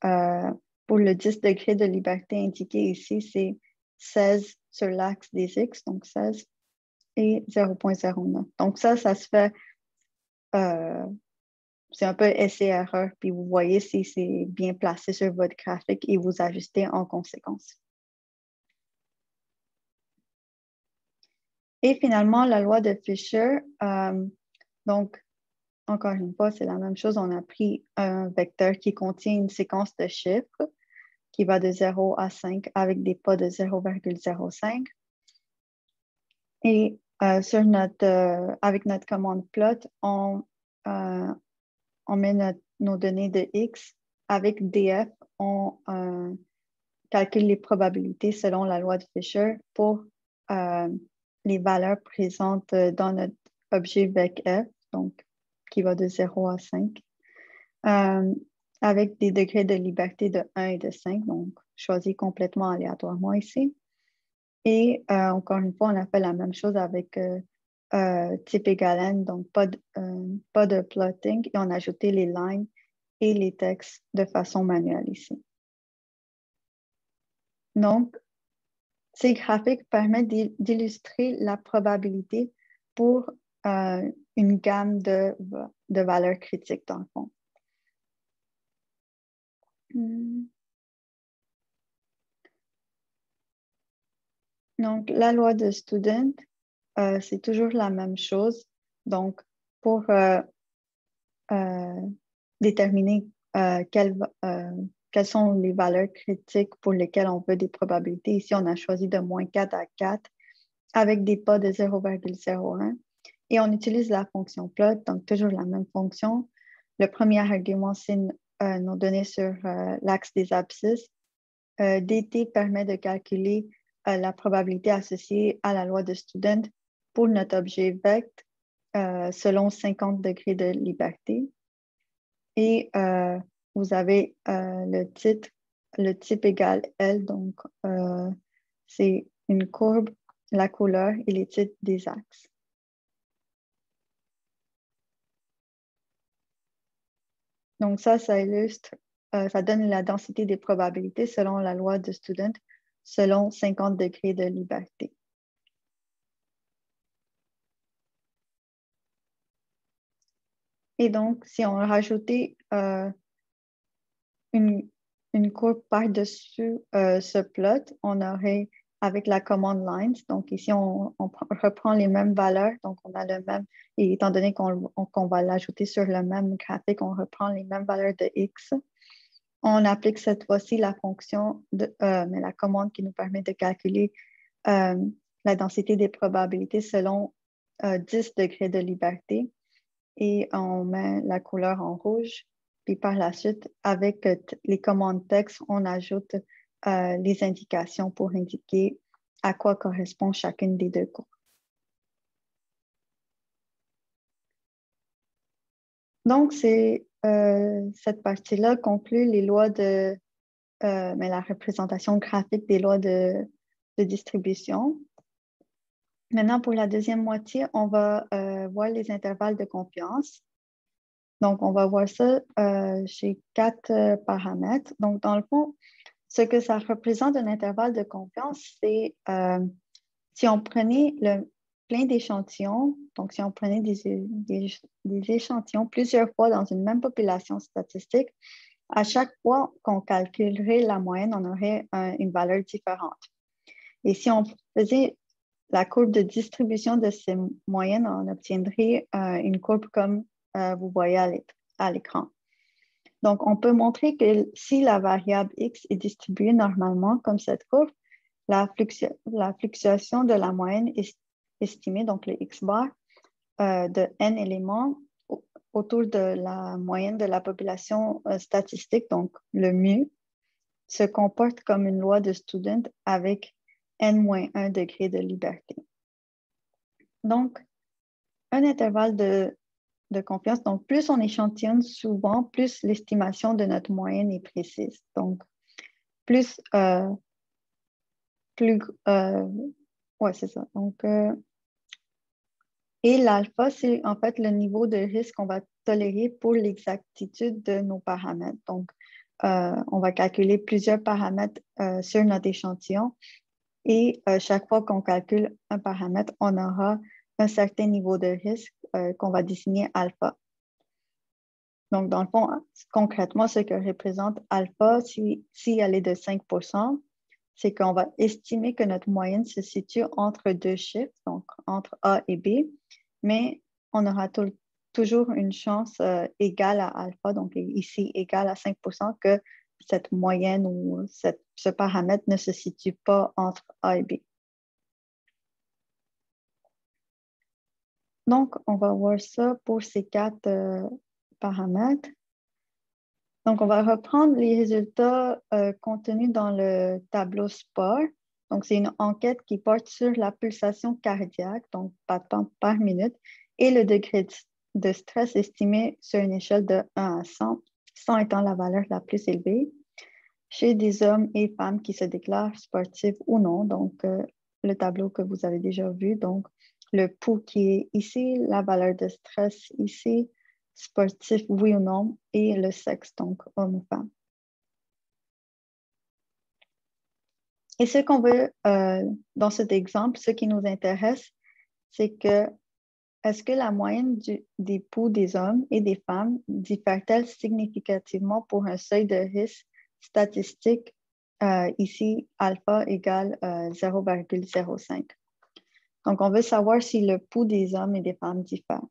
pour le 10 degrés de liberté indiqué ici, c'est 16 sur l'axe des X, donc 16, et 0,09. Donc ça se fait, c'est un peu essai-erreur, puis vous voyez si c'est bien placé sur votre graphique et vous ajustez en conséquence. Et finalement, la loi de Fisher, donc encore une fois, c'est la même chose. On a pris un vecteur qui contient une séquence de chiffres qui va de 0 à 5 avec des pas de 0,05. Et avec notre commande plot, on met nos données de X. Avec DF, on calcule les probabilités selon la loi de Fisher pour les valeurs présentes dans notre objet VecF, donc qui va de 0 à 5, avec des degrés de liberté de 1 et de 5, donc choisis complètement aléatoirement ici. Et encore une fois, on a fait la même chose avec type égal n, donc pas de plotting, et on a ajouté les lignes et les textes de façon manuelle ici. Donc, ces graphiques permettent d'illustrer la probabilité pour une gamme de valeurs critiques, dans le fond. Donc, la loi de Student, c'est toujours la même chose. Donc, pour déterminer quelles sont les valeurs critiques pour lesquelles on veut des probabilités, ici, on a choisi de moins 4 à 4 avec des pas de 0,01. Et on utilise la fonction plot, donc toujours la même fonction. Le premier argument, c'est nos données sur l'axe des abscisses. DT permet de calculer la probabilité associée à la loi de Student pour notre objet vect selon 50 degrés de liberté. Et vous avez le type égal L, donc c'est une courbe, la couleur et les titres des axes. Donc ça illustre, ça donne la densité des probabilités selon la loi de Student, selon 50 degrés de liberté. Et donc, si on rajoutait une courbe par-dessus ce plot, on aurait avec la command lines, donc ici on reprend les mêmes valeurs, donc on a le même, et étant donné qu'on va l'ajouter sur le même graphique, on reprend les mêmes valeurs de X. On applique cette fois-ci la fonction, mais la commande qui nous permet de calculer la densité des probabilités selon 10 degrés de liberté. Et on met la couleur en rouge. Puis par la suite, avec les commandes texte, on ajoute les indications pour indiquer à quoi correspond chacune des deux courbes. Donc, cette partie-là conclut les lois mais la représentation graphique des lois de distribution. Maintenant, pour la deuxième moitié, on va voir les intervalles de confiance. Donc, on va voir ça chez 4 paramètres. Donc, dans le fond, ce que ça représente un intervalle de confiance, c'est si on prenait plein d'échantillons, donc si on prenait des échantillons plusieurs fois dans une même population statistique, à chaque fois qu'on calculerait la moyenne, on aurait une valeur différente. Et si on faisait la courbe de distribution de ces moyennes, on obtiendrait une courbe comme vous voyez à l'écran. Donc, on peut montrer que si la variable x est distribuée normalement comme cette courbe, la fluctuation de la moyenne est estimée, donc le x bar, de n éléments autour de la moyenne de la population statistique, donc le mu, se comporte comme une loi de Student avec n-1 degré de liberté. Donc, un intervalle de confiance, donc plus on échantillonne souvent, plus l'estimation de notre moyenne est précise. Donc, ouais, c'est ça. Donc, et l'alpha, c'est en fait le niveau de risque qu'on va tolérer pour l'exactitude de nos paramètres. Donc, on va calculer plusieurs paramètres sur notre échantillon et chaque fois qu'on calcule un paramètre, on aura un certain niveau de risque qu'on va désigner alpha. Donc, dans le fond, concrètement, ce que représente alpha, si elle est de 5%, c'est qu'on va estimer que notre moyenne se situe entre deux chiffres, donc entre A et B, mais on aura toujours une chance égale à alpha, donc ici égale à 5%, que cette moyenne ou ce paramètre ne se situe pas entre A et B. Donc, on va voir ça pour ces 4 paramètres. Donc, on va reprendre les résultats contenus dans le tableau SPAR. Donc, c'est une enquête qui porte sur la pulsation cardiaque, donc battements par minute, et le degré de stress estimé sur une échelle de 1 à 100, 100 étant la valeur la plus élevée, chez des hommes et femmes qui se déclarent sportifs ou non. Donc, le tableau que vous avez déjà vu, donc le pouls qui est ici, la valeur de stress ici, sportif, oui ou non, et le sexe, donc homme ou femme. Et ce qu'on veut, dans cet exemple, ce qui nous intéresse, c'est que est-ce que la moyenne des pouls des hommes et des femmes diffère-t-elle significativement pour un seuil de risque statistique, ici alpha égale 0,05. Donc, on veut savoir si le pouls des hommes et des femmes diffère.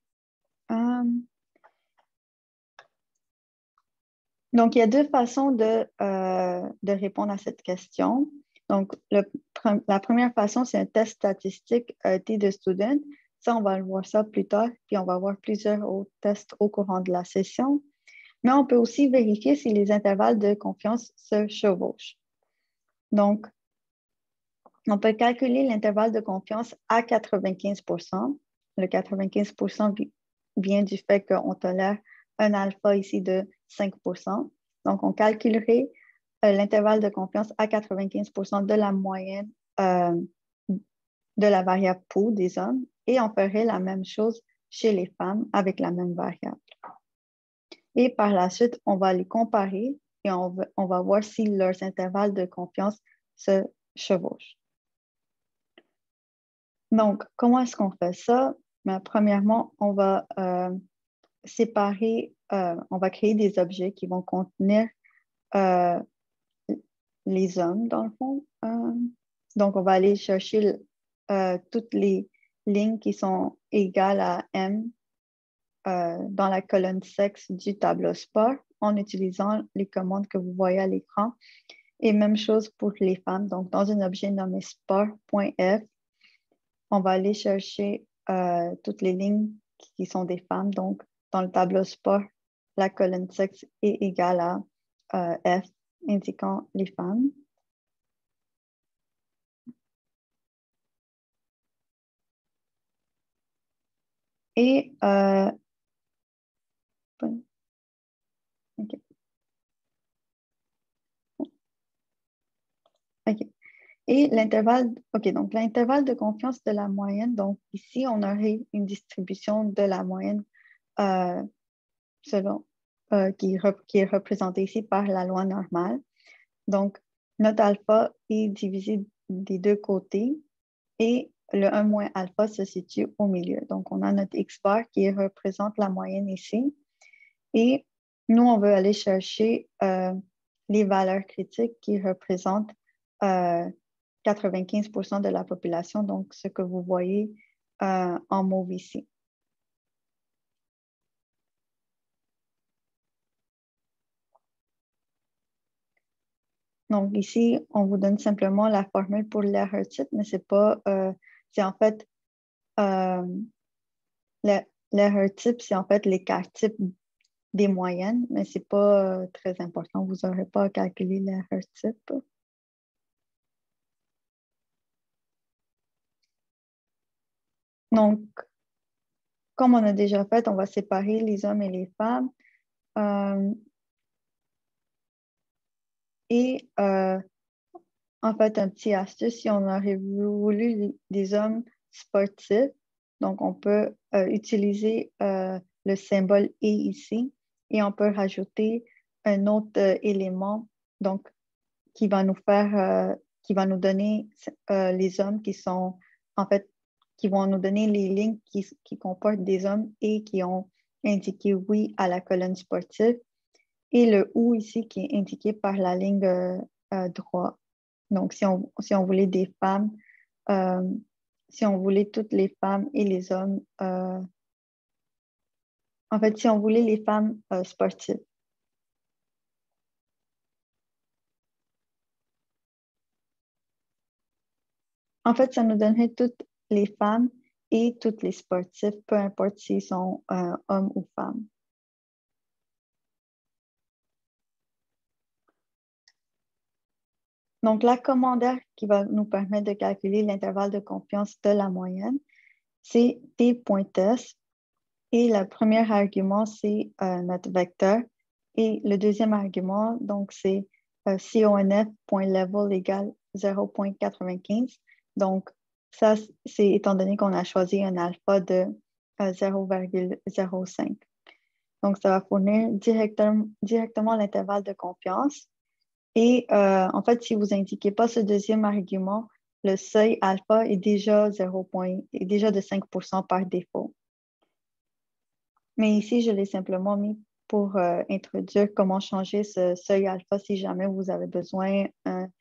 Donc, il y a 2 façons de répondre à cette question. Donc, la première façon, c'est un test statistique T de student. Ça, on va le voir ça plus tard, puis on va voir plusieurs autres tests au courant de la session. Mais on peut aussi vérifier si les intervalles de confiance se chevauchent. Donc, on peut calculer l'intervalle de confiance à 95%. Le 95% vient du fait qu'on tolère un alpha ici de 5%. Donc, on calculerait l'intervalle de confiance à 95% de la moyenne de la variable pouls des hommes et on ferait la même chose chez les femmes avec la même variable. Et par la suite, on va les comparer et on va voir si leurs intervalles de confiance se chevauchent. Donc, comment est-ce qu'on fait ça? Ben, premièrement, on va séparer, on va créer des objets qui vont contenir les hommes, dans le fond. Donc, on va aller chercher toutes les lignes qui sont égales à M dans la colonne sexe du tableau SPAR en utilisant les commandes que vous voyez à l'écran. Et même chose pour les femmes. Donc, dans un objet nommé spar.f, on va aller chercher toutes les lignes qui sont des femmes. Donc, dans le tableau SPAR, la colonne sexe est égale à F, indiquant les femmes. Et OK. Et l'intervalle, OK, donc l'intervalle de confiance de la moyenne, donc ici, on aurait une distribution de la moyenne selon, qui est représentée ici par la loi normale. Donc, notre alpha est divisé des 2 côtés et le 1 moins alpha se situe au milieu. Donc, on a notre X bar qui représente la moyenne ici. Et nous, on veut aller chercher les valeurs critiques qui représentent 95% de la population, donc ce que vous voyez en mauve ici. Donc ici, on vous donne simplement la formule pour l'erreur type, mais c'est pas, c'est en fait l'erreur type, c'est en fait l'écart type des moyennes, mais ce n'est pas très important. Vous n'aurez pas à calculer l'erreur type. Donc, comme on a déjà fait, on va séparer les hommes et les femmes. En fait, un petit astuce, si on aurait voulu des hommes sportifs, donc on peut utiliser le symbole « et » ici et on peut rajouter un autre élément donc, qui va nous donner les hommes qui sont, en fait, qui vont nous donner les lignes qui comportent des hommes et qui ont indiqué oui à la colonne sportive et le ou ici qui est indiqué par la ligne droite. Donc, si on voulait des femmes, si on voulait toutes les femmes et les hommes, en fait, si on voulait les femmes sportives. En fait, ça nous donnerait toutes les femmes et toutes les sportifs, peu importe s'ils sont hommes ou femmes. Donc, la commandaire qui va nous permettre de calculer l'intervalle de confiance de la moyenne, c'est t.test. Et le premier argument, c'est notre vecteur. Et le deuxième argument, donc, c'est conf.level égale 0.95. Donc, ça, c'est étant donné qu'on a choisi un alpha de 0,05. Donc, ça va fournir directement l'intervalle de confiance. Et en fait, si vous n'indiquez pas ce deuxième argument, le seuil alpha est déjà de 5% par défaut. Mais ici, je l'ai simplement mis pour introduire comment changer ce seuil alpha si jamais vous avez besoin d'un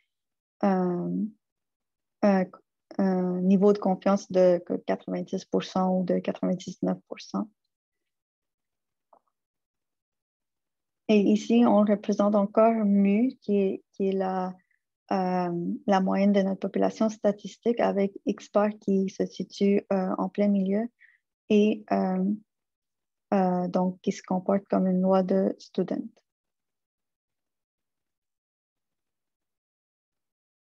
niveau de confiance de 90% ou de 99%. Et ici, on représente encore mu, qui est la moyenne de notre population statistique avec X bar qui se situe en plein milieu et donc qui se comporte comme une loi de student.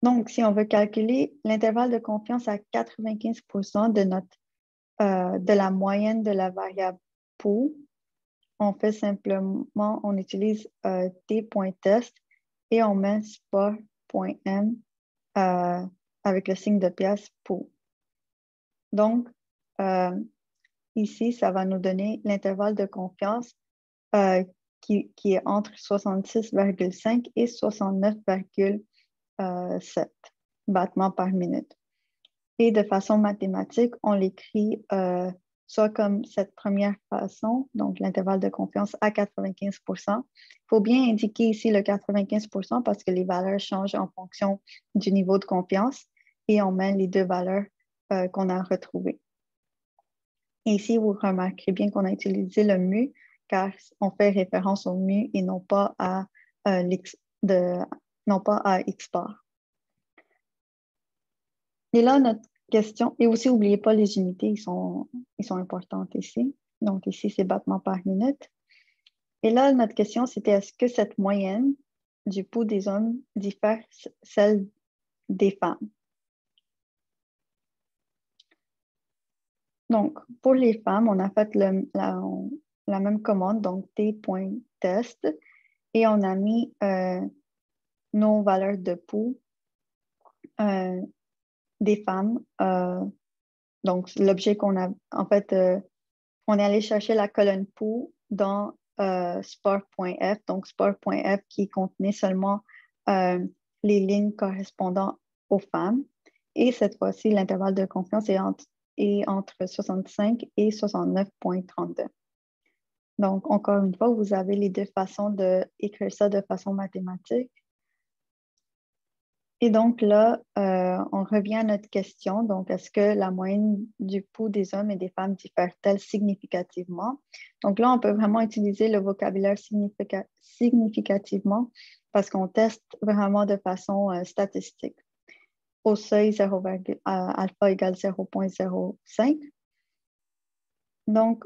Donc, si on veut calculer l'intervalle de confiance à 95% de la moyenne de la variable pou, on fait simplement, on utilise t.test et on met sport.m avec le signe de pièce pou. Donc, ici, ça va nous donner l'intervalle de confiance qui est entre 66,5 et 69,7 battements par minute. Et de façon mathématique, on l'écrit soit comme cette première façon, donc l'intervalle de confiance à 95%. Il faut bien indiquer ici le 95% parce que les valeurs changent en fonction du niveau de confiance et on met les deux valeurs qu'on a retrouvées. Et ici, vous remarquerez bien qu'on a utilisé le mu car on fait référence au mu et non pas à X bar. Et là, notre question, et aussi, n'oubliez pas les unités, ils sont importantes ici. Donc ici, c'est battements par minute. Et là, notre question, c'était est-ce que cette moyenne du pouls des hommes diffère celle des femmes? Donc, pour les femmes, on a fait la même commande, donc t.test, et on a mis nos valeurs de pouls des femmes. Donc, l'objet qu'on a, en fait, on est allé chercher la colonne pouls dans sport.f, donc sport.f qui contenait seulement les lignes correspondant aux femmes. Et cette fois-ci, l'intervalle de confiance est entre 65 et 69,32. Donc, encore une fois, vous avez les deux façons d'écrire ça de façon mathématique. Et donc là, on revient à notre question. Donc, est-ce que la moyenne du pouls des hommes et des femmes diffère-t-elle significativement? Donc là, on peut vraiment utiliser le vocabulaire significativement parce qu'on teste vraiment de façon statistique. Au seuil, alpha égale 0,05. Donc,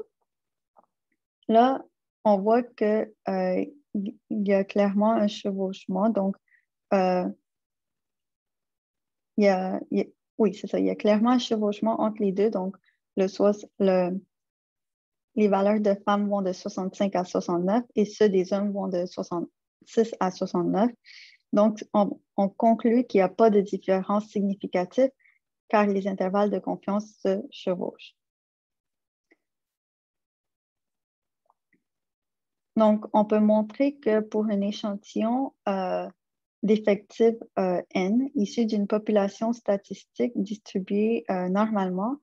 là, on voit que il y a clairement un chevauchement. Donc, oui, c'est ça. Il y a clairement un chevauchement entre les deux. Donc, les valeurs de femmes vont de 65 à 69 et ceux des hommes vont de 66 à 69. Donc, on conclut qu'il n'y a pas de différence significative car les intervalles de confiance se chevauchent. Donc, on peut montrer que pour un échantillon d'effectifs N issu d'une population statistique distribuée normalement,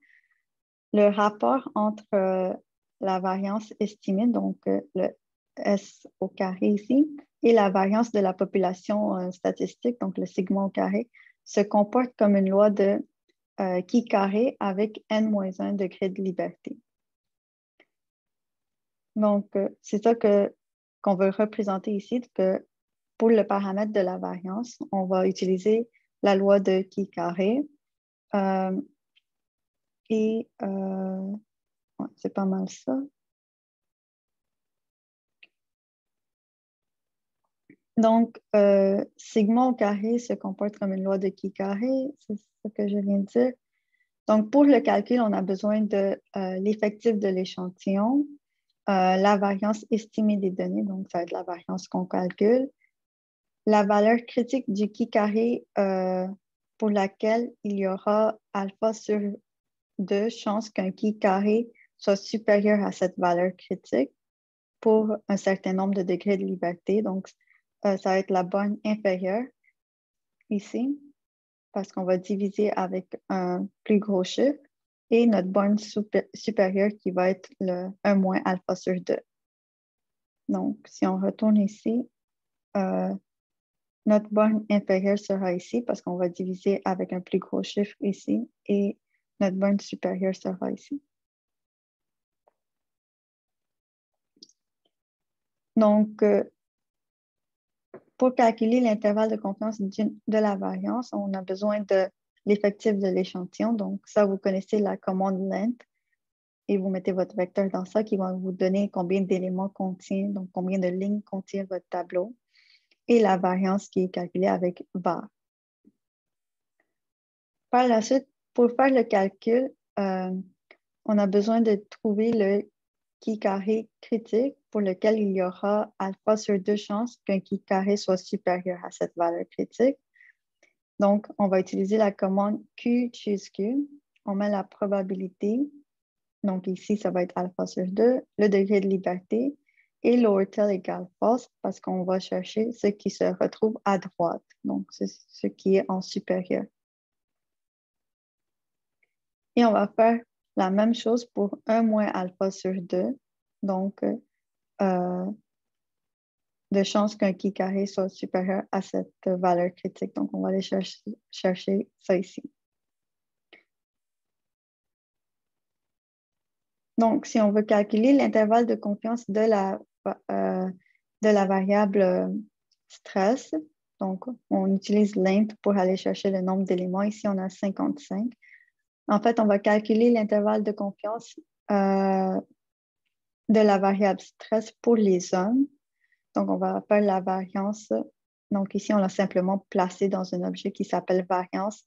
le rapport entre la variance estimée, donc le S au carré ici, et la variance de la population statistique, donc le sigma au carré, se comporte comme une loi de chi carré avec N-1 degré de liberté. Donc, c'est ça qu'on veut représenter ici, que pour le paramètre de la variance, on va utiliser la loi de chi carré. Ouais, c'est pas mal ça. Donc, sigma au carré se comporte comme une loi de chi carré, c'est ce que je viens de dire. Donc, pour le calcul, on a besoin de l'effectif de l'échantillon, la variance estimée des données, donc ça va être la variance qu'on calcule, la valeur critique du chi carré pour laquelle il y aura alpha sur 2 chances qu'un chi carré soit supérieur à cette valeur critique pour un certain nombre de degrés de liberté. Donc, ça va être la borne inférieure ici, parce qu'on va diviser avec un plus gros chiffre, et notre borne supérieure qui va être le 1 moins alpha sur 2. Donc, si on retourne ici, notre borne inférieure sera ici parce qu'on va diviser avec un plus gros chiffre ici, et notre borne supérieure sera ici. Donc, pour calculer l'intervalle de confiance de la variance, on a besoin de l'effectif de l'échantillon. Donc, ça, vous connaissez la commande length et vous mettez votre vecteur dans ça qui va vous donner combien d'éléments contient, donc combien de lignes contient votre tableau, et la variance qui est calculée avec var. Par la suite, pour faire le calcul, on a besoin de trouver le chi carré critique pour lequel il y aura alpha sur 2 chances qu'un chi carré soit supérieur à cette valeur critique. Donc, on va utiliser la commande Q choose Q. On met la probabilité. Donc, ici, ça va être alpha sur 2, le degré de liberté et lower tail égale false parce qu'on va chercher ce qui se retrouve à droite. Donc, c'est ce qui est en supérieur. Et on va faire la même chose pour 1 moins alpha sur 2. Donc, de chance qu'un chi carré soit supérieur à cette valeur critique. Donc, on va aller chercher ça ici. Donc, si on veut calculer l'intervalle de confiance de la variable stress, donc on utilise l'int pour aller chercher le nombre d'éléments. Ici, on a 55. En fait, on va calculer l'intervalle de confiance de la variable stress pour les hommes. Donc, on va faire la variance. Donc, ici, on l'a simplement placé dans un objet qui s'appelle variance.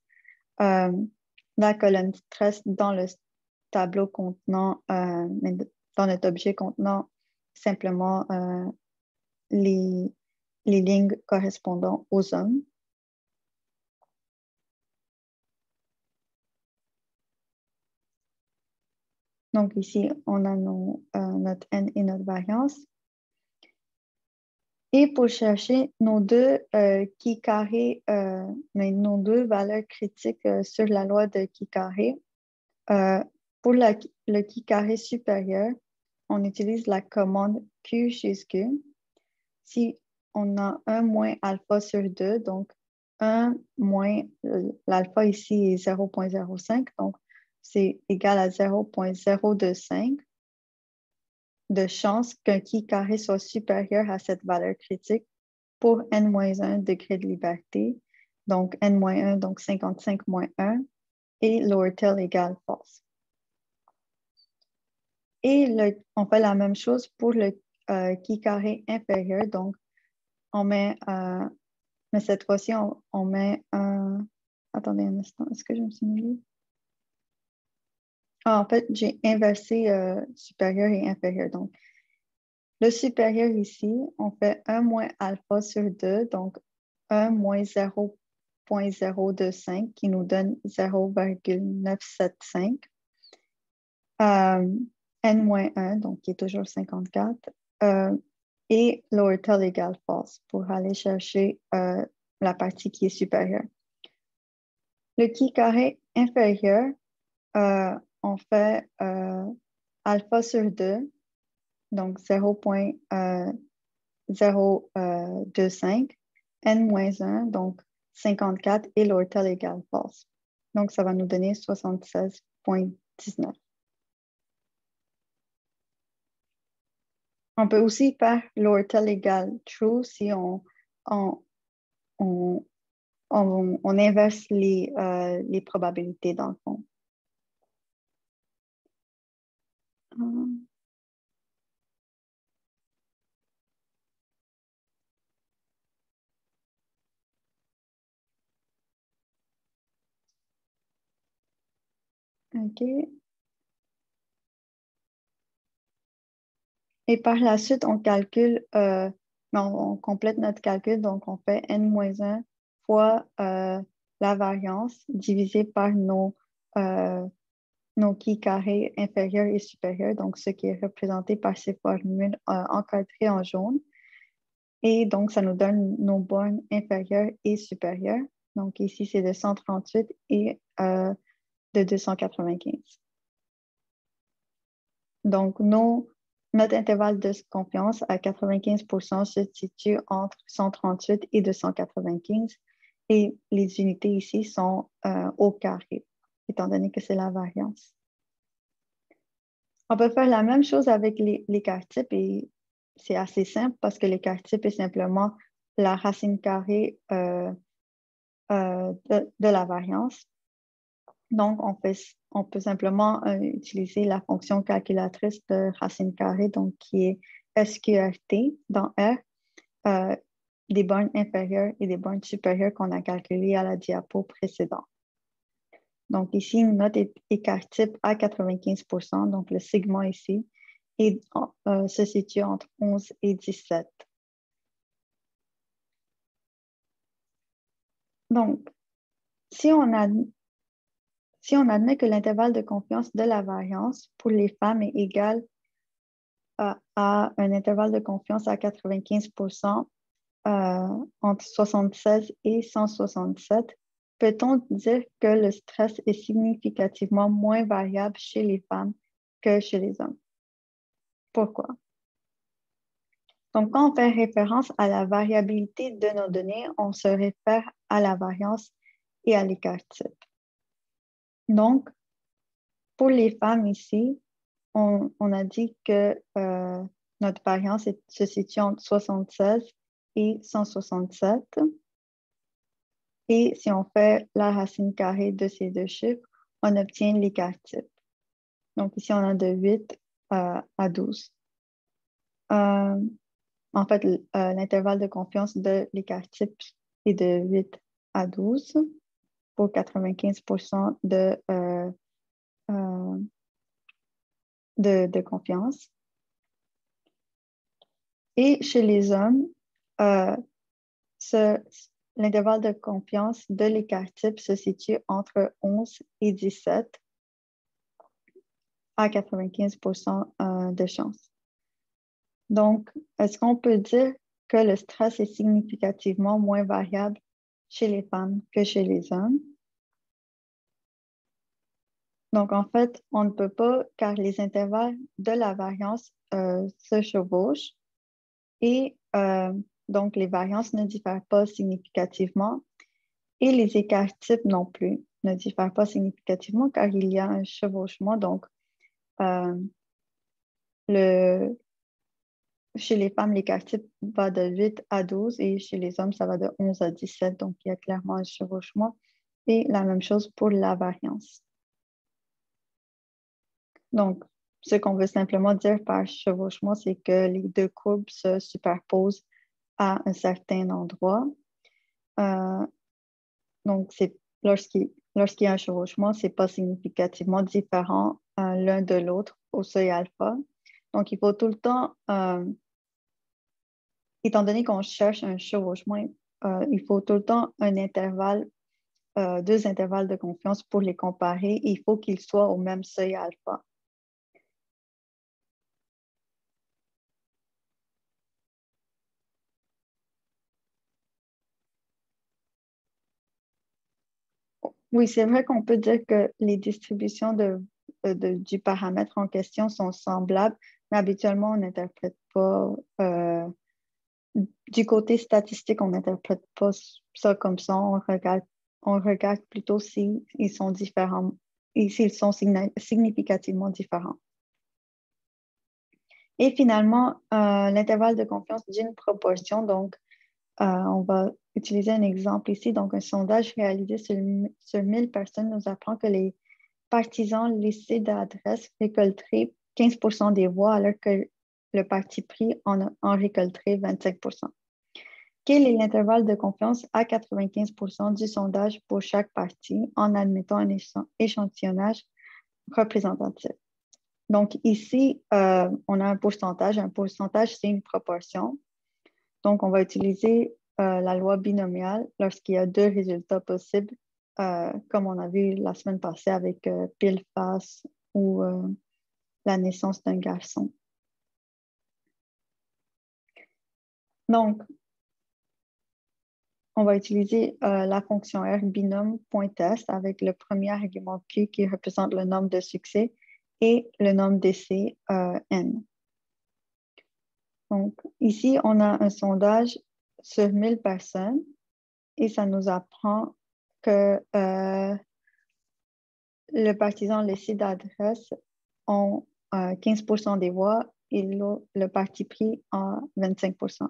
La colonne stress dans le tableau contenant, dans notre objet contenant simplement les lignes correspondant aux hommes. Donc, ici, on a notre N et notre variance. Et pour chercher nos deux chi carré, nos deux valeurs critiques sur la loi de chi carré, pour le chi carré supérieur, on utilise la commande Q choose Q. Si on a 1 moins alpha sur 2, donc 1 moins l'alpha ici est 0,05, donc c'est égal à 0,025 de chance qu'un chi carré soit supérieur à cette valeur critique pour n-1 degré de liberté, donc n-1, donc 55-1, et lower tail égale false. Et on fait la même chose pour le qui carré inférieur. Donc, on met, mais cette fois-ci, on met un... Attendez un instant, est-ce que je me suis mis? Ah, en fait, j'ai inversé supérieur et inférieur. Donc, le supérieur ici, on fait 1 moins alpha sur 2, donc 1 moins 0,025 qui nous donne 0,975. N-1, donc qui est toujours 54. Et lowertail égale false pour aller chercher la partie qui est supérieure. Le qui carré inférieur, on fait alpha sur 2, donc 0,025, n-1, donc 54, et lowertail égale false. Donc, ça va nous donner 76,19. On peut aussi faire lowertail égale true si on inverse les probabilités dans le fond. OK. Et par la suite, on calcule, on complète notre calcul, donc on fait n-1 fois la variance divisé par nos qui carrés inférieurs et supérieurs, donc ce qui est représenté par ces formules encadrées en jaune. Et donc, ça nous donne nos bornes inférieures et supérieures. Donc ici, c'est de 138 et de 295. Donc, notre intervalle de confiance à 95% se situe entre 138 et 295 et les unités ici sont au carré, étant donné que c'est la variance. On peut faire la même chose avec l'écart type et c'est assez simple parce que l'écart type est simplement la racine carrée de la variance. Donc, on peut simplement utiliser la fonction calculatrice de racine carrée, donc qui est SQRT dans R, des bornes inférieures et des bornes supérieures qu'on a calculées à la diapo précédente. Donc, ici, notre écart type à 95%, donc le sigma ici, se situe entre 11 et 17. Donc, si on admet que l'intervalle de confiance de la variance pour les femmes est égal à un intervalle de confiance à 95% entre 76 et 167, peut-on dire que le stress est significativement moins variable chez les femmes que chez les hommes? Pourquoi? Donc, quand on fait référence à la variabilité de nos données, on se réfère à la variance et à l'écart type. Donc, pour les femmes ici, on a dit que notre variance se situe entre 76 et 167. Et si on fait la racine carrée de ces deux chiffres, on obtient l'écart type. Donc ici, on a de 8 à 12. En fait, l'intervalle de confiance de l'écart type est de 8 à 12 pour 95% de confiance. Et chez les hommes, l'intervalle de confiance de l'écart type se situe entre 11 et 17 à 95% de chance. Donc, est-ce qu'on peut dire que le stress est significativement moins variable chez les femmes que chez les hommes? Donc, en fait, on ne peut pas car les intervalles de la variance se chevauchent et donc les variances ne diffèrent pas significativement et les écarts types non plus ne diffèrent pas significativement car il y a un chevauchement. Donc, chez les femmes, l'écart type va de 8 à 12 et chez les hommes, ça va de 11 à 17. Donc, il y a clairement un chevauchement. Et la même chose pour la variance. Donc, ce qu'on veut simplement dire par chevauchement, c'est que les deux courbes se superposent à un certain endroit. Donc, lorsqu'il y a un chevauchement, ce n'est pas significativement différent l'un de l'autre au seuil alpha. Donc, il faut tout le temps, étant donné qu'on cherche un chevauchement, il faut tout le temps un intervalle, deux intervalles de confiance pour les comparer. Et il faut qu'ils soient au même seuil alpha. Oui, c'est vrai qu'on peut dire que les distributions du paramètre en question sont semblables, mais habituellement, on n'interprète pas, du côté statistique, on n'interprète pas ça comme ça. On regarde plutôt s'ils sont différents et s'ils sont significativement différents. Et finalement, l'intervalle de confiance d'une proportion, donc, on va utiliser un exemple ici. Donc, un sondage réalisé sur 1000 personnes nous apprend que les partisans listés d'adresse récolteraient 15% des voix alors que le parti pris en récolterait 25%. Quel est l'intervalle de confiance à 95% du sondage pour chaque parti en admettant un échantillonnage représentatif? Donc, ici, on a un pourcentage. Un pourcentage, c'est une proportion. Donc, on va utiliser la loi binomiale lorsqu'il y a deux résultats possibles, comme on a vu la semaine passée avec pile-face ou la naissance d'un garçon. Donc, on va utiliser la fonction R binôme.test avec le premier argument Q qui représente le nombre de succès et le nombre d'essais N. Donc, ici, on a un sondage sur 1000 personnes et ça nous apprend que le partisan laissé d'adresse ont 15% des voix et le parti pris en 25%.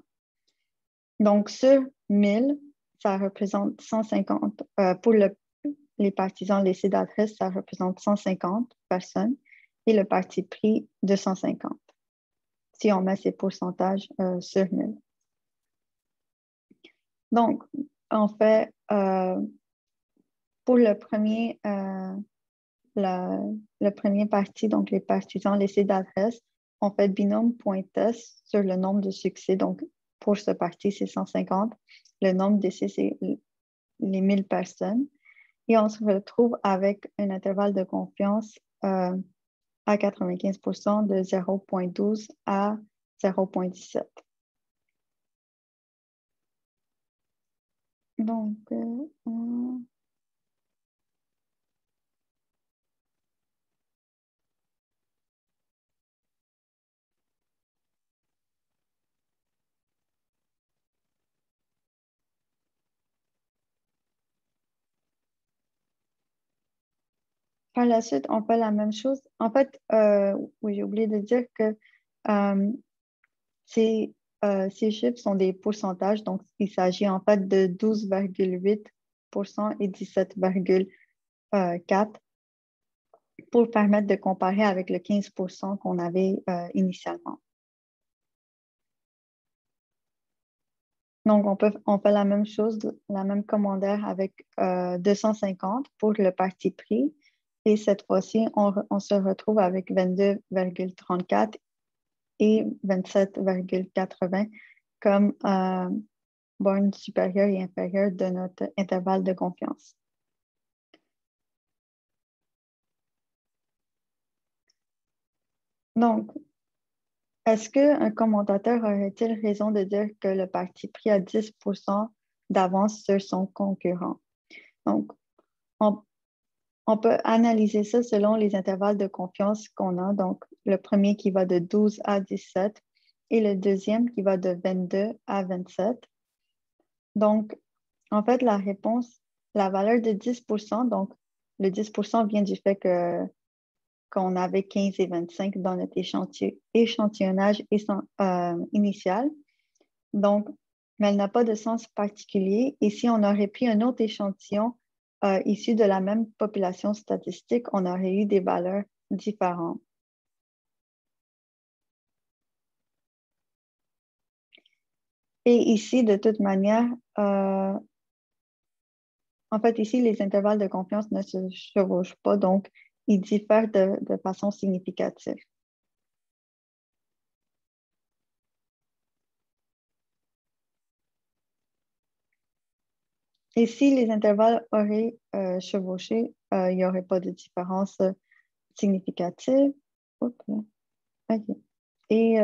Donc, sur 1000, ça représente 150. Pour les partisans laissés d'adresse, ça représente 150 personnes et le parti pris 250. Si on met ces pourcentages sur 1000. Donc, en fait, pour le premier parti, donc les partisans laissés d'adresse, on fait binôme.test sur le nombre de succès. Donc, pour ce parti, c'est 150. Le nombre d'essais, c'est les 1000 personnes. Et on se retrouve avec un intervalle de confiance à 95% de 0,12 à 0,17. Donc, par la suite, on fait la même chose. En fait, oui, j'ai oublié de dire que ces chiffres sont des pourcentages. Donc, il s'agit en fait de 12,8% et 17,4% pour permettre de comparer avec le 15% qu'on avait initialement. Donc, on fait la même chose, la même commentaire avec 250 pour le parti pris. Et cette fois-ci, on se retrouve avec 22,34 et 27,80 comme borne supérieure et inférieure de notre intervalle de confiance. Donc, est-ce qu'un commentateur aurait-il raison de dire que le parti pris a 10% d'avance sur son concurrent? Donc, on peut analyser ça selon les intervalles de confiance qu'on a. Donc, le premier qui va de 12 à 17 et le deuxième qui va de 22 à 27. Donc, en fait, la réponse, la valeur de 10%, donc le 10% vient du fait qu'on avait 15 et 25 dans notre échantillonnage initial. Donc, mais elle n'a pas de sens particulier. Et si on aurait pris un autre échantillon issu de la même population statistique, on aurait eu des valeurs différentes. Et ici, de toute manière, en fait, ici, les intervalles de confiance ne se chevauchent pas, donc ils diffèrent de façon significative. Et si les intervalles auraient chevauché, il n'y aurait pas de différence significative. Oups. OK. Et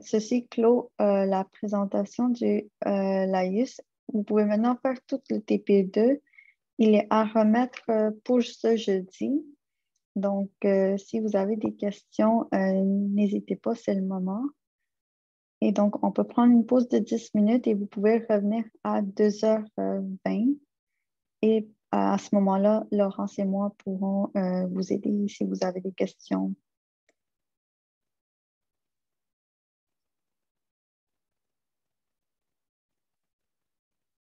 ceci clôt la présentation du laïus. Vous pouvez maintenant faire tout le TP2. Il est à remettre pour ce jeudi. Donc, si vous avez des questions, n'hésitez pas, c'est le moment. Et donc, on peut prendre une pause de 10 minutes et vous pouvez revenir à 2h20. Et à ce moment-là, Laurence et moi pourrons vous aider si vous avez des questions.